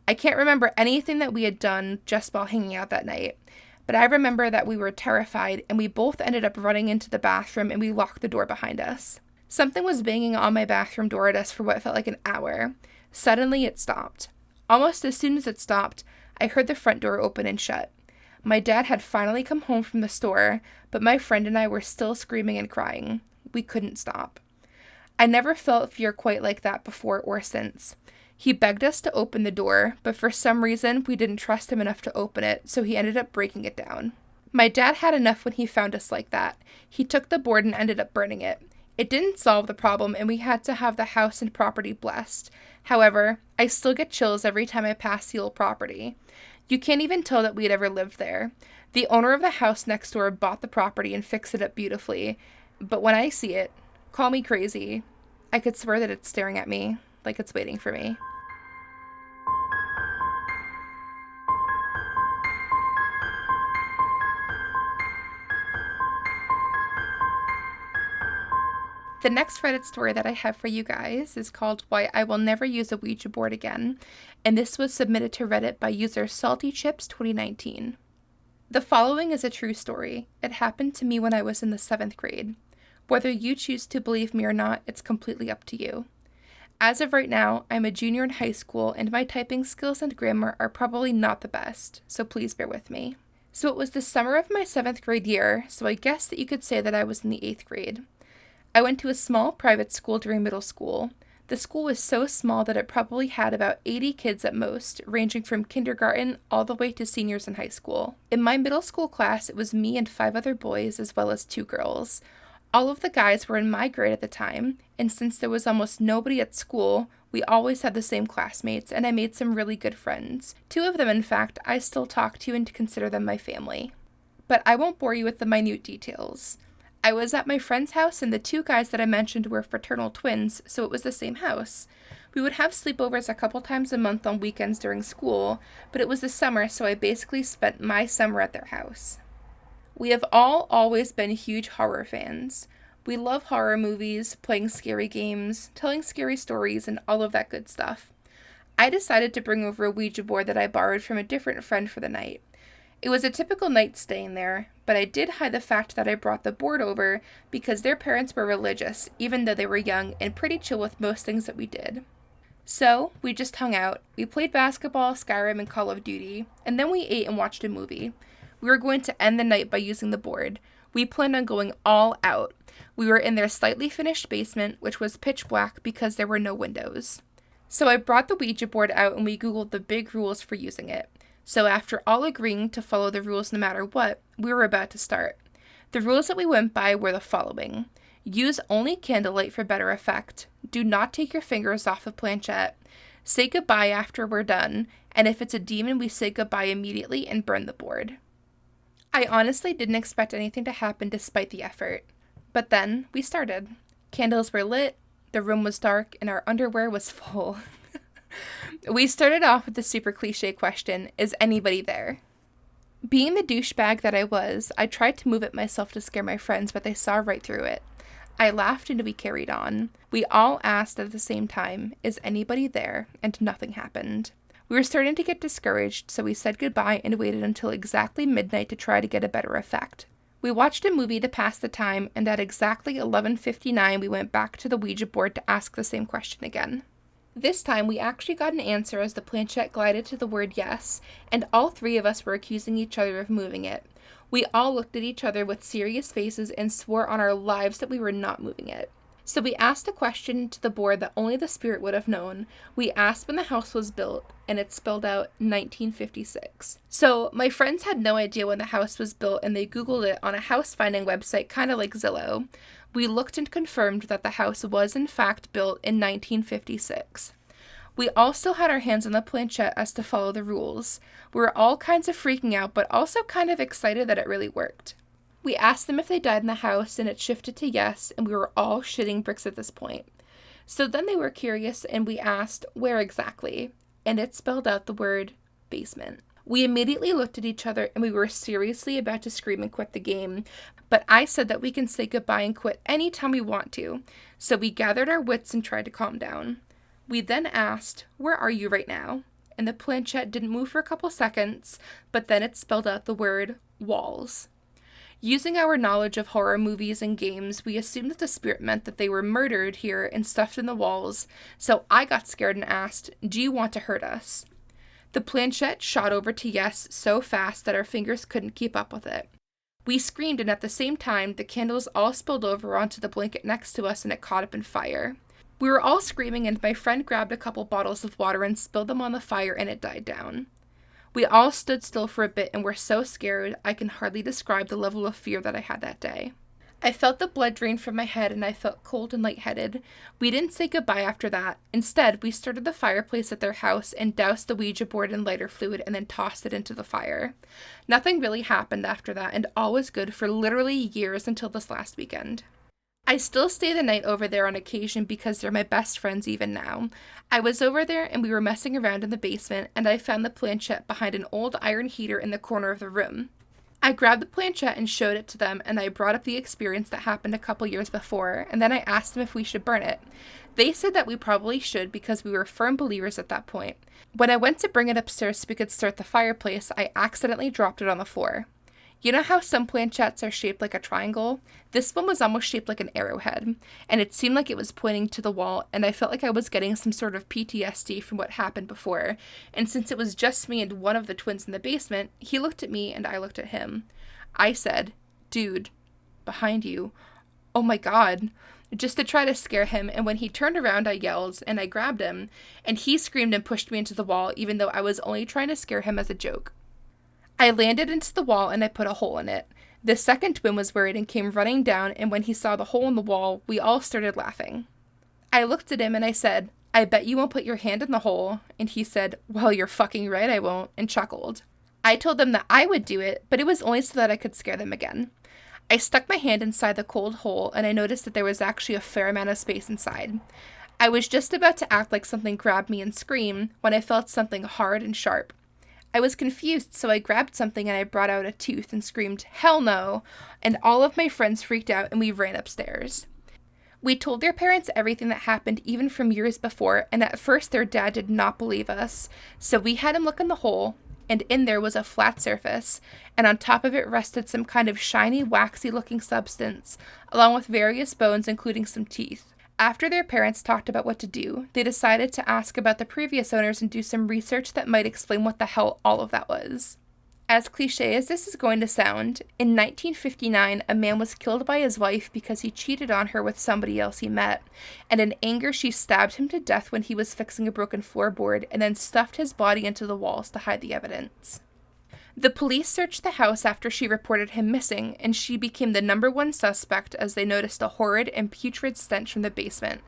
I can't remember anything that we had done just while hanging out that night. But I remember that we were terrified and we both ended up running into the bathroom and we locked the door behind us. Something was banging on my bathroom door at us for what felt like an hour. Suddenly it stopped. Almost as soon as it stopped, I heard the front door open and shut. My dad had finally come home from the store, but my friend and I were still screaming and crying. We couldn't stop. I never felt fear quite like that before or since. He begged us to open the door, but for some reason we didn't trust him enough to open it, so he ended up breaking it down. My dad had enough when he found us like that. He took the board and ended up burning it. It didn't solve the problem, and we had to have the house and property blessed. However, I still get chills every time I pass the old property. You can't even tell that we had ever lived there. The owner of the house next door bought the property and fixed it up beautifully. But when I see it, call me crazy, I could swear that it's staring at me, like it's waiting for me. The next Reddit story that I have for you guys is called Why I Will Never Use a Ouija Board Again, and this was submitted to Reddit by user SaltyChips2019. The following is a true story. It happened to me when I was in the 7th grade. Whether you choose to believe me or not, it's completely up to you. As of right now, I'm a junior in high school and my typing skills and grammar are probably not the best, so please bear with me. So it was the summer of my 7th grade year, so I guess that you could say that I was in the 8th grade. I went to a small private school during middle school. The school was so small that it probably had about 80 kids at most, ranging from kindergarten all the way to seniors in high school. In my middle school class, it was me and 5 other boys as well as 2 girls. All of the guys were in my grade at the time, and since there was almost nobody at school, we always had the same classmates, and I made some really good friends. 2 of them, in fact, I still talk to and consider them my family. But I won't bore you with the minute details. I was at my friend's house, and the 2 guys that I mentioned were fraternal twins, so it was the same house. We would have sleepovers a couple times a month on weekends during school, but it was the summer, so I basically spent my summer at their house. We have all always been huge horror fans. We love horror movies, playing scary games, telling scary stories, and all of that good stuff. I decided to bring over a Ouija board that I borrowed from a different friend for the night. It was a typical night staying there, but I did hide the fact that I brought the board over because their parents were religious, even though they were young and pretty chill with most things that we did. So, we just hung out. We played basketball, Skyrim, and Call of Duty, and then we ate and watched a movie. We were going to end the night by using the board. We planned on going all out. We were in their slightly finished basement, which was pitch black because there were no windows. So I brought the Ouija board out and we Googled the big rules for using it. So after all agreeing to follow the rules no matter what, we were about to start. The rules that we went by were the following. Use only candlelight for better effect. Do not take your fingers off the planchette. Say goodbye after we're done, and if it's a demon, we say goodbye immediately and burn the board. I honestly didn't expect anything to happen despite the effort. But then we started. Candles were lit, the room was dark, and our underwear was full. We started off with the super cliche question, is anybody there? Being the douchebag that I was, I tried to move it myself to scare my friends, but they saw right through it. I laughed and we carried on. We all asked at the same time, is anybody there? And nothing happened. We were starting to get discouraged, so we said goodbye and waited until exactly midnight to try to get a better effect. We watched a movie to pass the time, and at exactly 11:59 we went back to the Ouija board to ask the same question again. This time, we actually got an answer as the planchette glided to the word yes, and all 3 of us were accusing each other of moving it. We all looked at each other with serious faces and swore on our lives that we were not moving it. So we asked a question to the board that only the spirit would have known. We asked when the house was built, and it spelled out 1956. So my friends had no idea when the house was built, and they Googled it on a house finding website kind of like Zillow. We looked and confirmed that the house was in fact built in 1956. We all still had our hands on the planchette as to follow the rules. We were all kinds of freaking out, but also kind of excited that it really worked. We asked them if they died in the house, and it shifted to yes, and we were all shitting bricks at this point. So then they were curious, and we asked, where exactly? And it spelled out the word basement. We immediately looked at each other, and we were seriously about to scream and quit the game, but I said that we can say goodbye and quit anytime we want to, so we gathered our wits and tried to calm down. We then asked, where are you right now? And the planchette didn't move for a couple seconds, but then it spelled out the word walls. Using our knowledge of horror movies and games, we assumed that the spirit meant that they were murdered here and stuffed in the walls, so I got scared and asked, do you want to hurt us? The planchette shot over to yes so fast that our fingers couldn't keep up with it. We screamed, and at the same time, the candles all spilled over onto the blanket next to us and it caught up in fire. We were all screaming, and my friend grabbed a couple bottles of water and spilled them on the fire, and it died down. We all stood still for a bit and were so scared I can hardly describe the level of fear that I had that day. I felt the blood drain from my head and I felt cold and lightheaded. We didn't say goodbye after that. Instead, we started the fireplace at their house and doused the Ouija board in lighter fluid and then tossed it into the fire. Nothing really happened after that, and all was good for literally years until this last weekend. I still stay the night over there on occasion because they're my best friends even now. I was over there and we were messing around in the basement, and I found the planchette behind an old iron heater in the corner of the room. I grabbed the planchette and showed it to them, and I brought up the experience that happened a couple years before, and then I asked them if we should burn it. They said that we probably should because we were firm believers at that point. When I went to bring it upstairs so we could start the fireplace, I accidentally dropped it on the floor. You know how some planchettes are shaped like a triangle? This one was almost shaped like an arrowhead, and it seemed like it was pointing to the wall, and I felt like I was getting some sort of PTSD from what happened before, and since it was just me and one of the twins in the basement, he looked at me and I looked at him. I said, "Dude, behind you. Oh my God," just to try to scare him, and when he turned around I yelled, and I grabbed him, and he screamed and pushed me into the wall even though I was only trying to scare him as a joke. I landed into the wall and I put a hole in it. The second twin was worried and came running down, and when he saw the hole in the wall, we all started laughing. I looked at him and I said, "I bet you won't put your hand in the hole," and he said, "Well, you're fucking right I won't," and chuckled. I told them that I would do it, but it was only so that I could scare them again. I stuck my hand inside the cold hole and I noticed that there was actually a fair amount of space inside. I was just about to act like something grabbed me and scream when I felt something hard and sharp. I was confused, so I grabbed something and I brought out a tooth and screamed, "Hell no!" And all of my friends freaked out and we ran upstairs. We told their parents everything that happened even from years before, and at first their dad did not believe us. So we had him look in the hole, and in there was a flat surface, and on top of it rested some kind of shiny, waxy-looking substance, along with various bones including some teeth. After their parents talked about what to do, they decided to ask about the previous owners and do some research that might explain what the hell all of that was. As cliche as this is going to sound, in 1959, a man was killed by his wife because he cheated on her with somebody else he met, and in anger she stabbed him to death when he was fixing a broken floorboard and then stuffed his body into the walls to hide the evidence. The police searched the house after she reported him missing, and she became the #1 suspect as they noticed a horrid and putrid stench from the basement.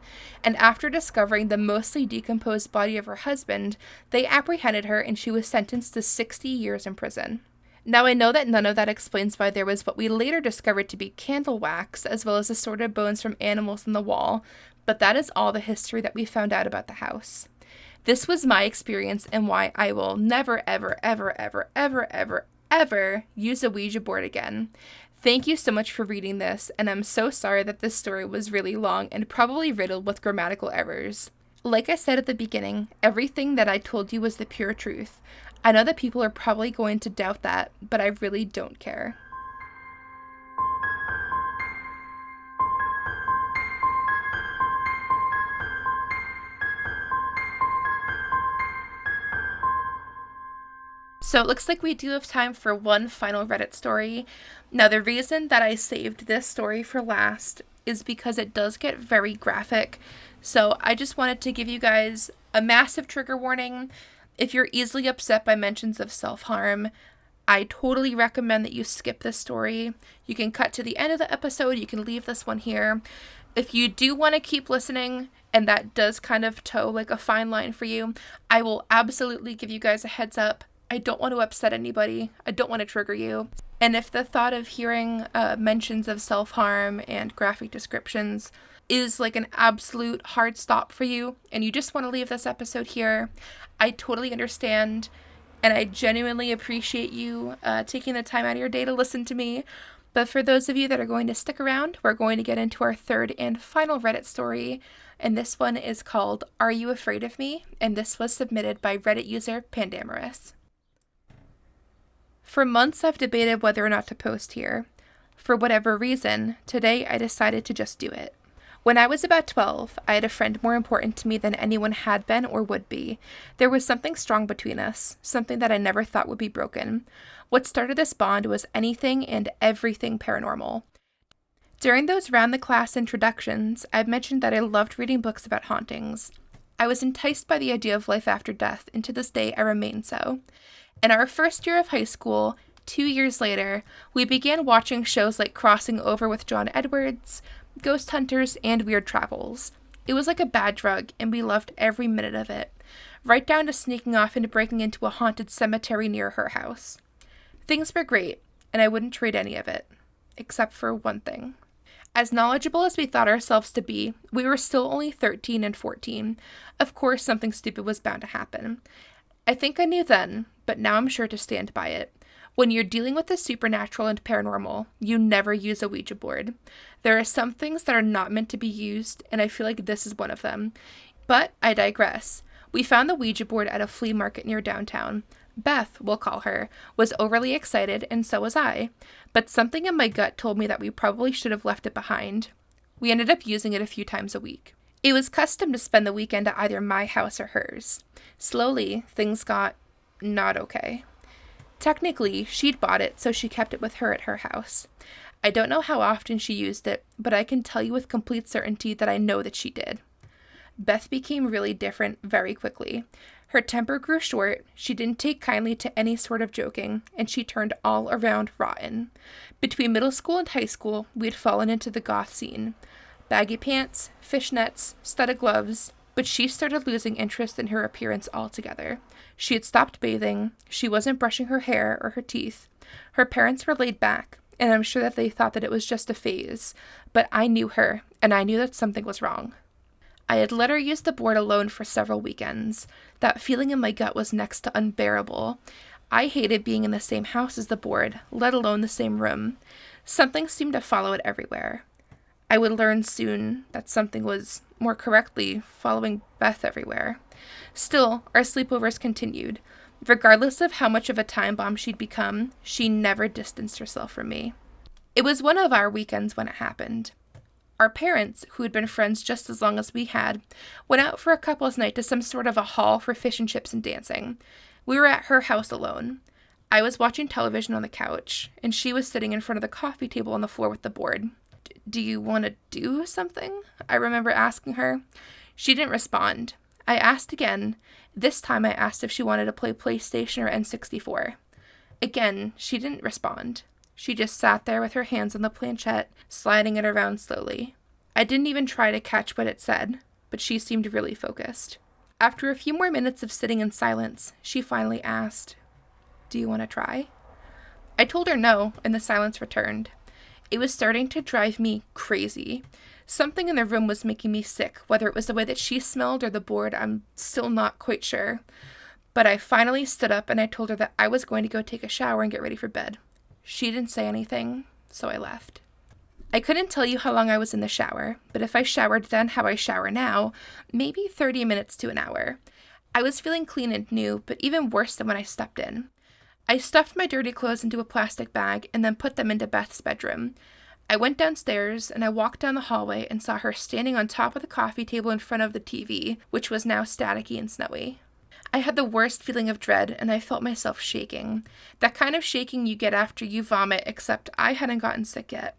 And after discovering the mostly decomposed body of her husband, they apprehended her and she was sentenced to 60 years in prison. Now I know that none of that explains why there was what we later discovered to be candle wax, as well as assorted bones from animals in the wall, but that is all the history that we found out about the house. This was my experience and why I will never, ever, ever, ever, ever, ever, ever use a Ouija board again. Thank you so much for reading this, and I'm so sorry that this story was really long and probably riddled with grammatical errors. Like I said at the beginning, everything that I told you was the pure truth. I know that people are probably going to doubt that, but I really don't care. So it looks like we do have time for one final Reddit story. Now, the reason that I saved this story for last is because it does get very graphic. So I just wanted to give you guys a massive trigger warning. If you're easily upset by mentions of self-harm, I totally recommend that you skip this story. You can cut to the end of the episode. You can leave this one here. If you do want to keep listening, and that does kind of toe like a fine line for you, I will absolutely give you guys a heads up. I don't want to upset anybody. I don't want to trigger you. And if the thought of hearing mentions of self-harm and graphic descriptions is like an absolute hard stop for you, and you just want to leave this episode here, I totally understand. And I genuinely appreciate you taking the time out of your day to listen to me. But for those of you that are going to stick around, we're going to get into our third and final Reddit story. And this one is called Are You Afraid of Me? And this was submitted by Reddit user Pandamorous. For months I've debated whether or not to post here. For whatever reason, today I decided to just do it. When I was about 12, I had a friend more important to me than anyone had been or would be. There was something strong between us, something that I never thought would be broken. What started this bond was anything and everything paranormal. During those round-the-class introductions, I've mentioned that I loved reading books about hauntings. I was enticed by the idea of life after death, and to this day I remain so. In our first year of high school, 2 years later, we began watching shows like Crossing Over with John Edwards, Ghost Hunters, and Weird Travels. It was like a bad drug, and we loved every minute of it, right down to sneaking off and breaking into a haunted cemetery near her house. Things were great, and I wouldn't trade any of it, except for one thing. As knowledgeable as we thought ourselves to be, we were still only 13 and 14. Of course, something stupid was bound to happen. I think I knew then, but now I'm sure to stand by it. When you're dealing with the supernatural and paranormal, you never use a Ouija board. There are some things that are not meant to be used, and I feel like this is one of them. But I digress. We found the Ouija board at a flea market near downtown. Beth, we'll call her, was overly excited, and so was I. But something in my gut told me that we probably should have left it behind. We ended up using it a few times a week. It was custom to spend the weekend at either my house or hers. Slowly, things got not okay. Technically, she'd bought it, so she kept it with her at her house. I don't know how often she used it, but I can tell you with complete certainty that I know that she did. Beth became really different very quickly. Her temper grew short, she didn't take kindly to any sort of joking, and she turned all around rotten. Between middle school and high school, we had fallen into the goth scene. Baggy pants, fishnets, studded gloves, but she started losing interest in her appearance altogether. She had stopped bathing, she wasn't brushing her hair or her teeth. Her parents were laid back, and I'm sure that they thought that it was just a phase, but I knew her, and I knew that something was wrong. I had let her use the board alone for several weekends. That feeling in my gut was next to unbearable. I hated being in the same house as the board, let alone the same room. Something seemed to follow it everywhere. I would learn soon that something was, more correctly, following Beth everywhere. Still, our sleepovers continued. Regardless of how much of a time bomb she'd become, she never distanced herself from me. It was one of our weekends when it happened. Our parents, who had been friends just as long as we had, went out for a couple's night to some sort of a hall for fish and chips and dancing. We were at her house alone. I was watching television on the couch, and she was sitting in front of the coffee table on the floor with the board. Do you want to do something? I remember asking her. She didn't respond. I asked again. This time I asked if she wanted to play PlayStation or N64. Again, she didn't respond. She just sat there with her hands on the planchette, sliding it around slowly. I didn't even try to catch what it said, but she seemed really focused. After a few more minutes of sitting in silence, she finally asked, "Do you want to try?" I told her no, and the silence returned. It was starting to drive me crazy. Something in the room was making me sick, whether it was the way that she smelled or the board, I'm still not quite sure. But I finally stood up and I told her that I was going to go take a shower and get ready for bed. She didn't say anything, so I left. I couldn't tell you how long I was in the shower, but if I showered then how I shower now, maybe 30 minutes to an hour. I was feeling clean and new, but even worse than when I stepped in. I stuffed my dirty clothes into a plastic bag and then put them into Beth's bedroom. I went downstairs and I walked down the hallway and saw her standing on top of the coffee table in front of the TV, which was now staticky and snowy. I had the worst feeling of dread and I felt myself shaking. That kind of shaking you get after you vomit, except I hadn't gotten sick yet.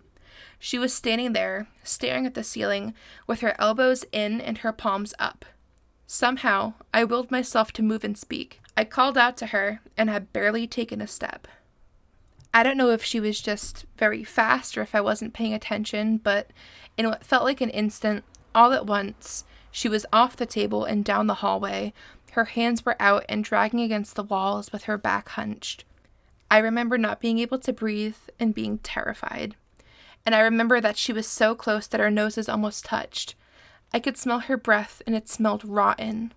She was standing there, staring at the ceiling, with her elbows in and her palms up. Somehow, I willed myself to move and speak. I called out to her and had barely taken a step I don't know if she was just very fast or if I wasn't paying attention, but in what felt like an instant, all at once, she was off the table and down the hallway. Her hands were out and dragging against the walls with her back hunched. I remember not being able to breathe and being terrified. And I remember that she was so close that our noses almost touched. I could smell her breath and it smelled rotten.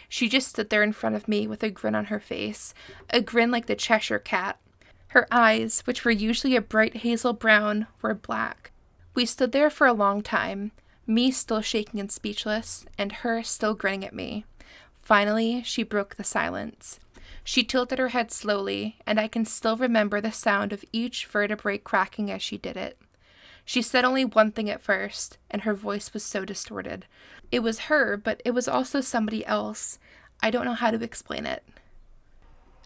She just stood there in front of me with a grin on her face, a grin like the Cheshire Cat. Her eyes, which were usually a bright hazel brown, were black. We stood there for a long time, me still shaking and speechless, and her still grinning at me. Finally, she broke the silence. She tilted her head slowly, and I can still remember the sound of each vertebrae cracking as she did it. She said only one thing at first, and her voice was so distorted. It was her, but it was also somebody else. I don't know how to explain it.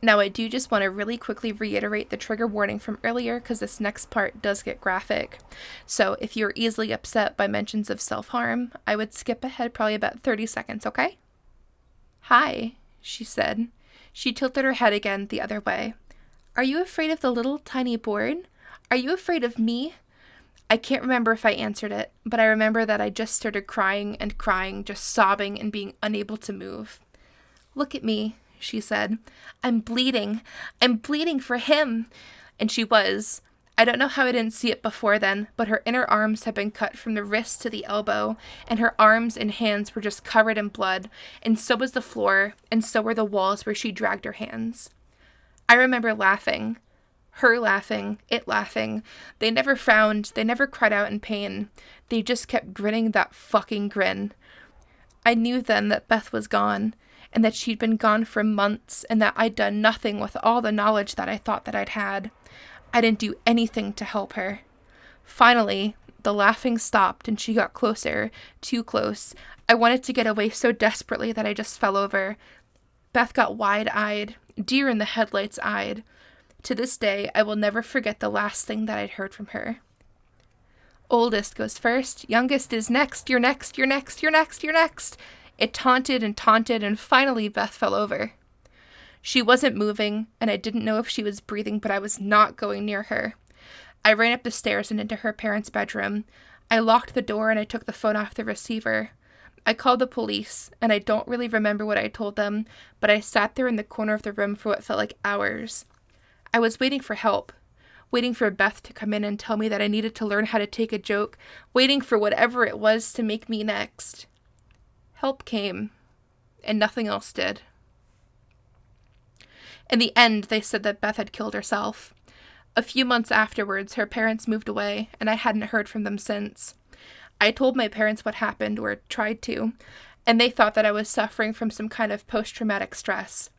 Now, I do just want to really quickly reiterate the trigger warning from earlier because this next part does get graphic. So if you're easily upset by mentions of self-harm, I would skip ahead probably about 30 seconds, okay? "Hi," she said. She tilted her head again the other way. "Are you afraid of the little tiny board? Are you afraid of me?" I can't remember if I answered it, but I remember that I just started crying and crying, just sobbing and being unable to move. "Look at me," she said. I'm bleeding for him." And she was. I don't know how I didn't see it before then, but her inner arms had been cut from the wrist to the elbow, and her arms and hands were just covered in blood, and so was the floor, and so were the walls where she dragged her hands. I remember laughing. Her laughing, it laughing. They never frowned, they never cried out in pain. They just kept grinning that fucking grin. I knew then that Beth was gone, and that she'd been gone for months, and that I'd done nothing with all the knowledge that I thought that I'd had. I didn't do anything to help her. Finally, the laughing stopped and she got closer, too close. I wanted to get away so desperately that I just fell over. Beth got wide-eyed, deer in the headlights eyed. To this day, I will never forget the last thing that I'd heard from her. "Oldest goes first, youngest is next, you're next, you're next, you're next, you're next." It taunted, and finally Beth fell over. She wasn't moving, and I didn't know if she was breathing, but I was not going near her. I ran up the stairs and into her parents' bedroom. I locked the door and I took the phone off the receiver. I called the police, and I don't really remember what I told them, but I sat there in the corner of the room for what felt like hours. I was waiting for help, waiting for Beth to come in and tell me that I needed to learn how to take a joke, waiting for whatever it was to make me next. Help came, and nothing else did. In the end, they said that Beth had killed herself. A few months afterwards, her parents moved away, and I hadn't heard from them since. I told my parents what happened, or tried to, and they thought that I was suffering from some kind of post-traumatic stress.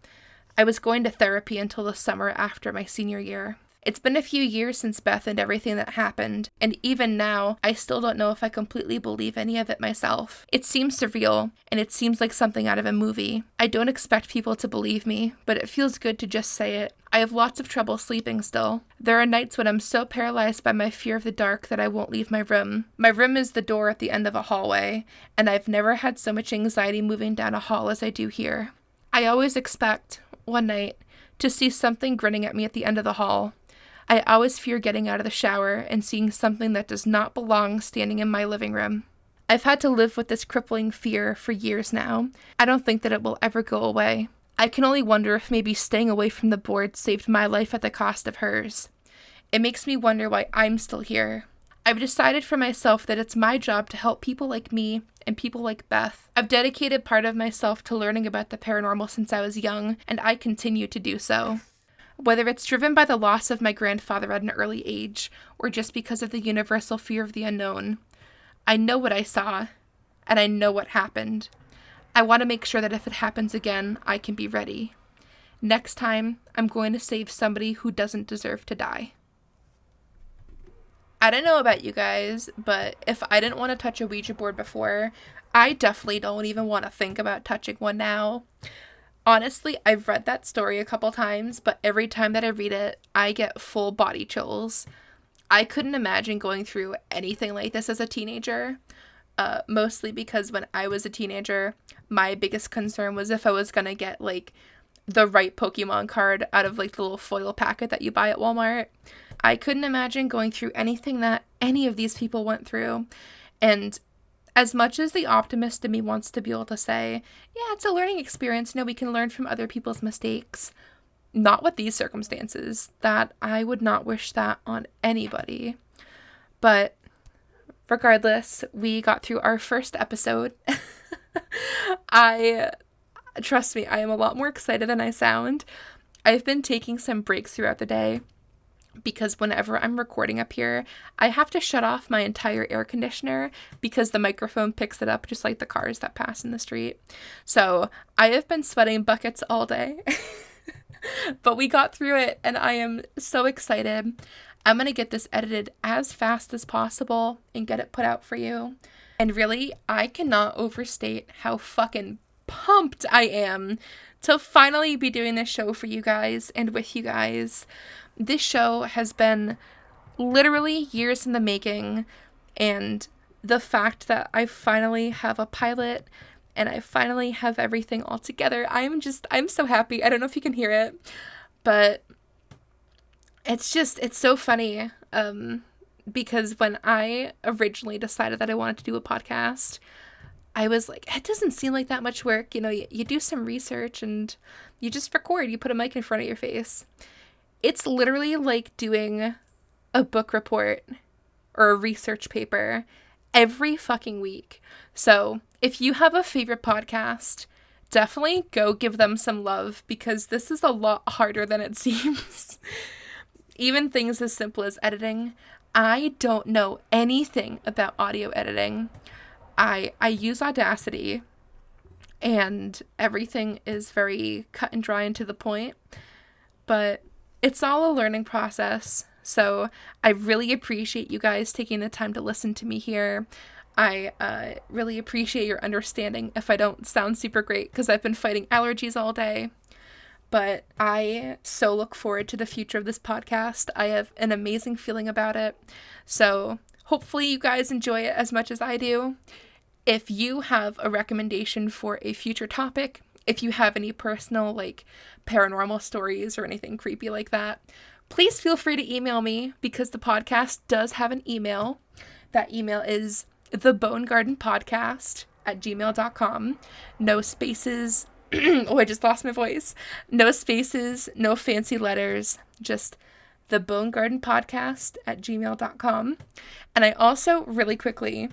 I was going to therapy until the summer after my senior year. It's been a few years since Beth and everything that happened, and even now, I still don't know if I completely believe any of it myself. It seems surreal, and it seems like something out of a movie. I don't expect people to believe me, but it feels good to just say it. I have lots of trouble sleeping still. There are nights when I'm so paralyzed by my fear of the dark that I won't leave my room. My room is the door at the end of a hallway, and I've never had so much anxiety moving down a hall as I do here. I always expect, one night, to see something grinning at me at the end of the hall. I always fear getting out of the shower and seeing something that does not belong standing in my living room. I've had to live with this crippling fear for years now. I don't think that it will ever go away. I can only wonder if maybe staying away from the board saved my life at the cost of hers. It makes me wonder why I'm still here. I've decided for myself that it's my job to help people like me and people like Beth. I've dedicated part of myself to learning about the paranormal since I was young, and I continue to do so. Whether it's driven by the loss of my grandfather at an early age, or just because of the universal fear of the unknown, I know what I saw, and I know what happened. I want to make sure that if it happens again, I can be ready. Next time, I'm going to save somebody who doesn't deserve to die. I don't know about you guys, but if I didn't want to touch a Ouija board before, I definitely don't even want to think about touching one now. Honestly, I've read that story a couple times, but every time that I read it, I get full body chills. I couldn't imagine going through anything like this as a teenager, mostly because when I was a teenager, my biggest concern was if I was gonna get, the right Pokemon card out of like the little foil packet that you buy at Walmart. I couldn't imagine going through anything that any of these people went through. And as much as the optimist in me wants to be able to say, yeah, it's a learning experience, we can learn from other people's mistakes. Not with these circumstances. That I would not wish that on anybody. But regardless, we got through our first episode. Trust me, I am a lot more excited than I sound. I've been taking some breaks throughout the day because whenever I'm recording up here, I have to shut off my entire air conditioner because the microphone picks it up just like the cars that pass in the street. So I have been sweating buckets all day, but we got through it and I am so excited. I'm going to get this edited as fast as possible and get it put out for you. And really, I cannot overstate how fucking pumped I am to finally be doing this show for you guys and with you guys. This show has been literally years in the making, and the fact that I finally have a pilot and I finally have everything all together, I'm so happy. I don't know if you can hear it, but it's so funny, because when I originally decided that I wanted to do a podcast, I was like, it doesn't seem like that much work. You do some research and you just record. You put a mic in front of your face. It's literally like doing a book report or a research paper every fucking week. So if you have a favorite podcast, definitely go give them some love because this is a lot harder than it seems. Even things as simple as editing. I don't know anything about audio editing. I use Audacity, and everything is very cut and dry and to the point, but it's all a learning process, so I really appreciate you guys taking the time to listen to me here. I really appreciate your understanding if I don't sound super great, because I've been fighting allergies all day, but I so look forward to the future of this podcast. I have an amazing feeling about it, so hopefully you guys enjoy it as much as I do. If you have a recommendation for a future topic, if you have any personal, paranormal stories or anything creepy like that, please feel free to email me because the podcast does have an email. That email is thebonegardenpodcast@gmail.com. No spaces. Oh, I just lost my voice. No spaces, no fancy letters, just thebonegardenpodcast@gmail.com. And I also, really quickly,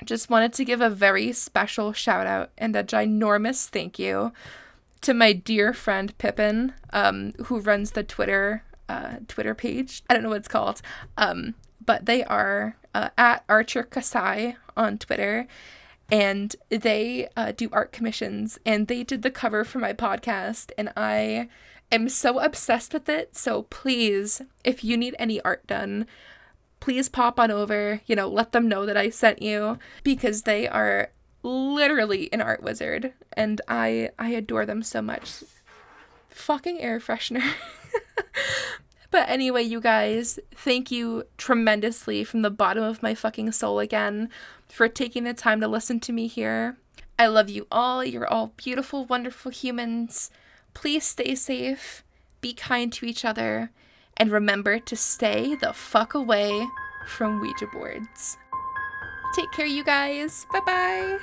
just wanted to give a very special shout out and a ginormous thank you to my dear friend Pippin, who runs the Twitter page. I don't know what it's called, but they are at Archer Kasai on Twitter, and they do art commissions, and they did the cover for my podcast, and I am so obsessed with it. So please, if you need any art done, please pop on over, let them know that I sent you, because they are literally an art wizard, and I adore them so much. Fucking air freshener. But anyway, you guys, thank you tremendously from the bottom of my fucking soul again for taking the time to listen to me here. I love you all. You're all beautiful, wonderful humans. Please stay safe, be kind to each other, and remember to stay the fuck away from Ouija boards. Take care, you guys. Bye-bye.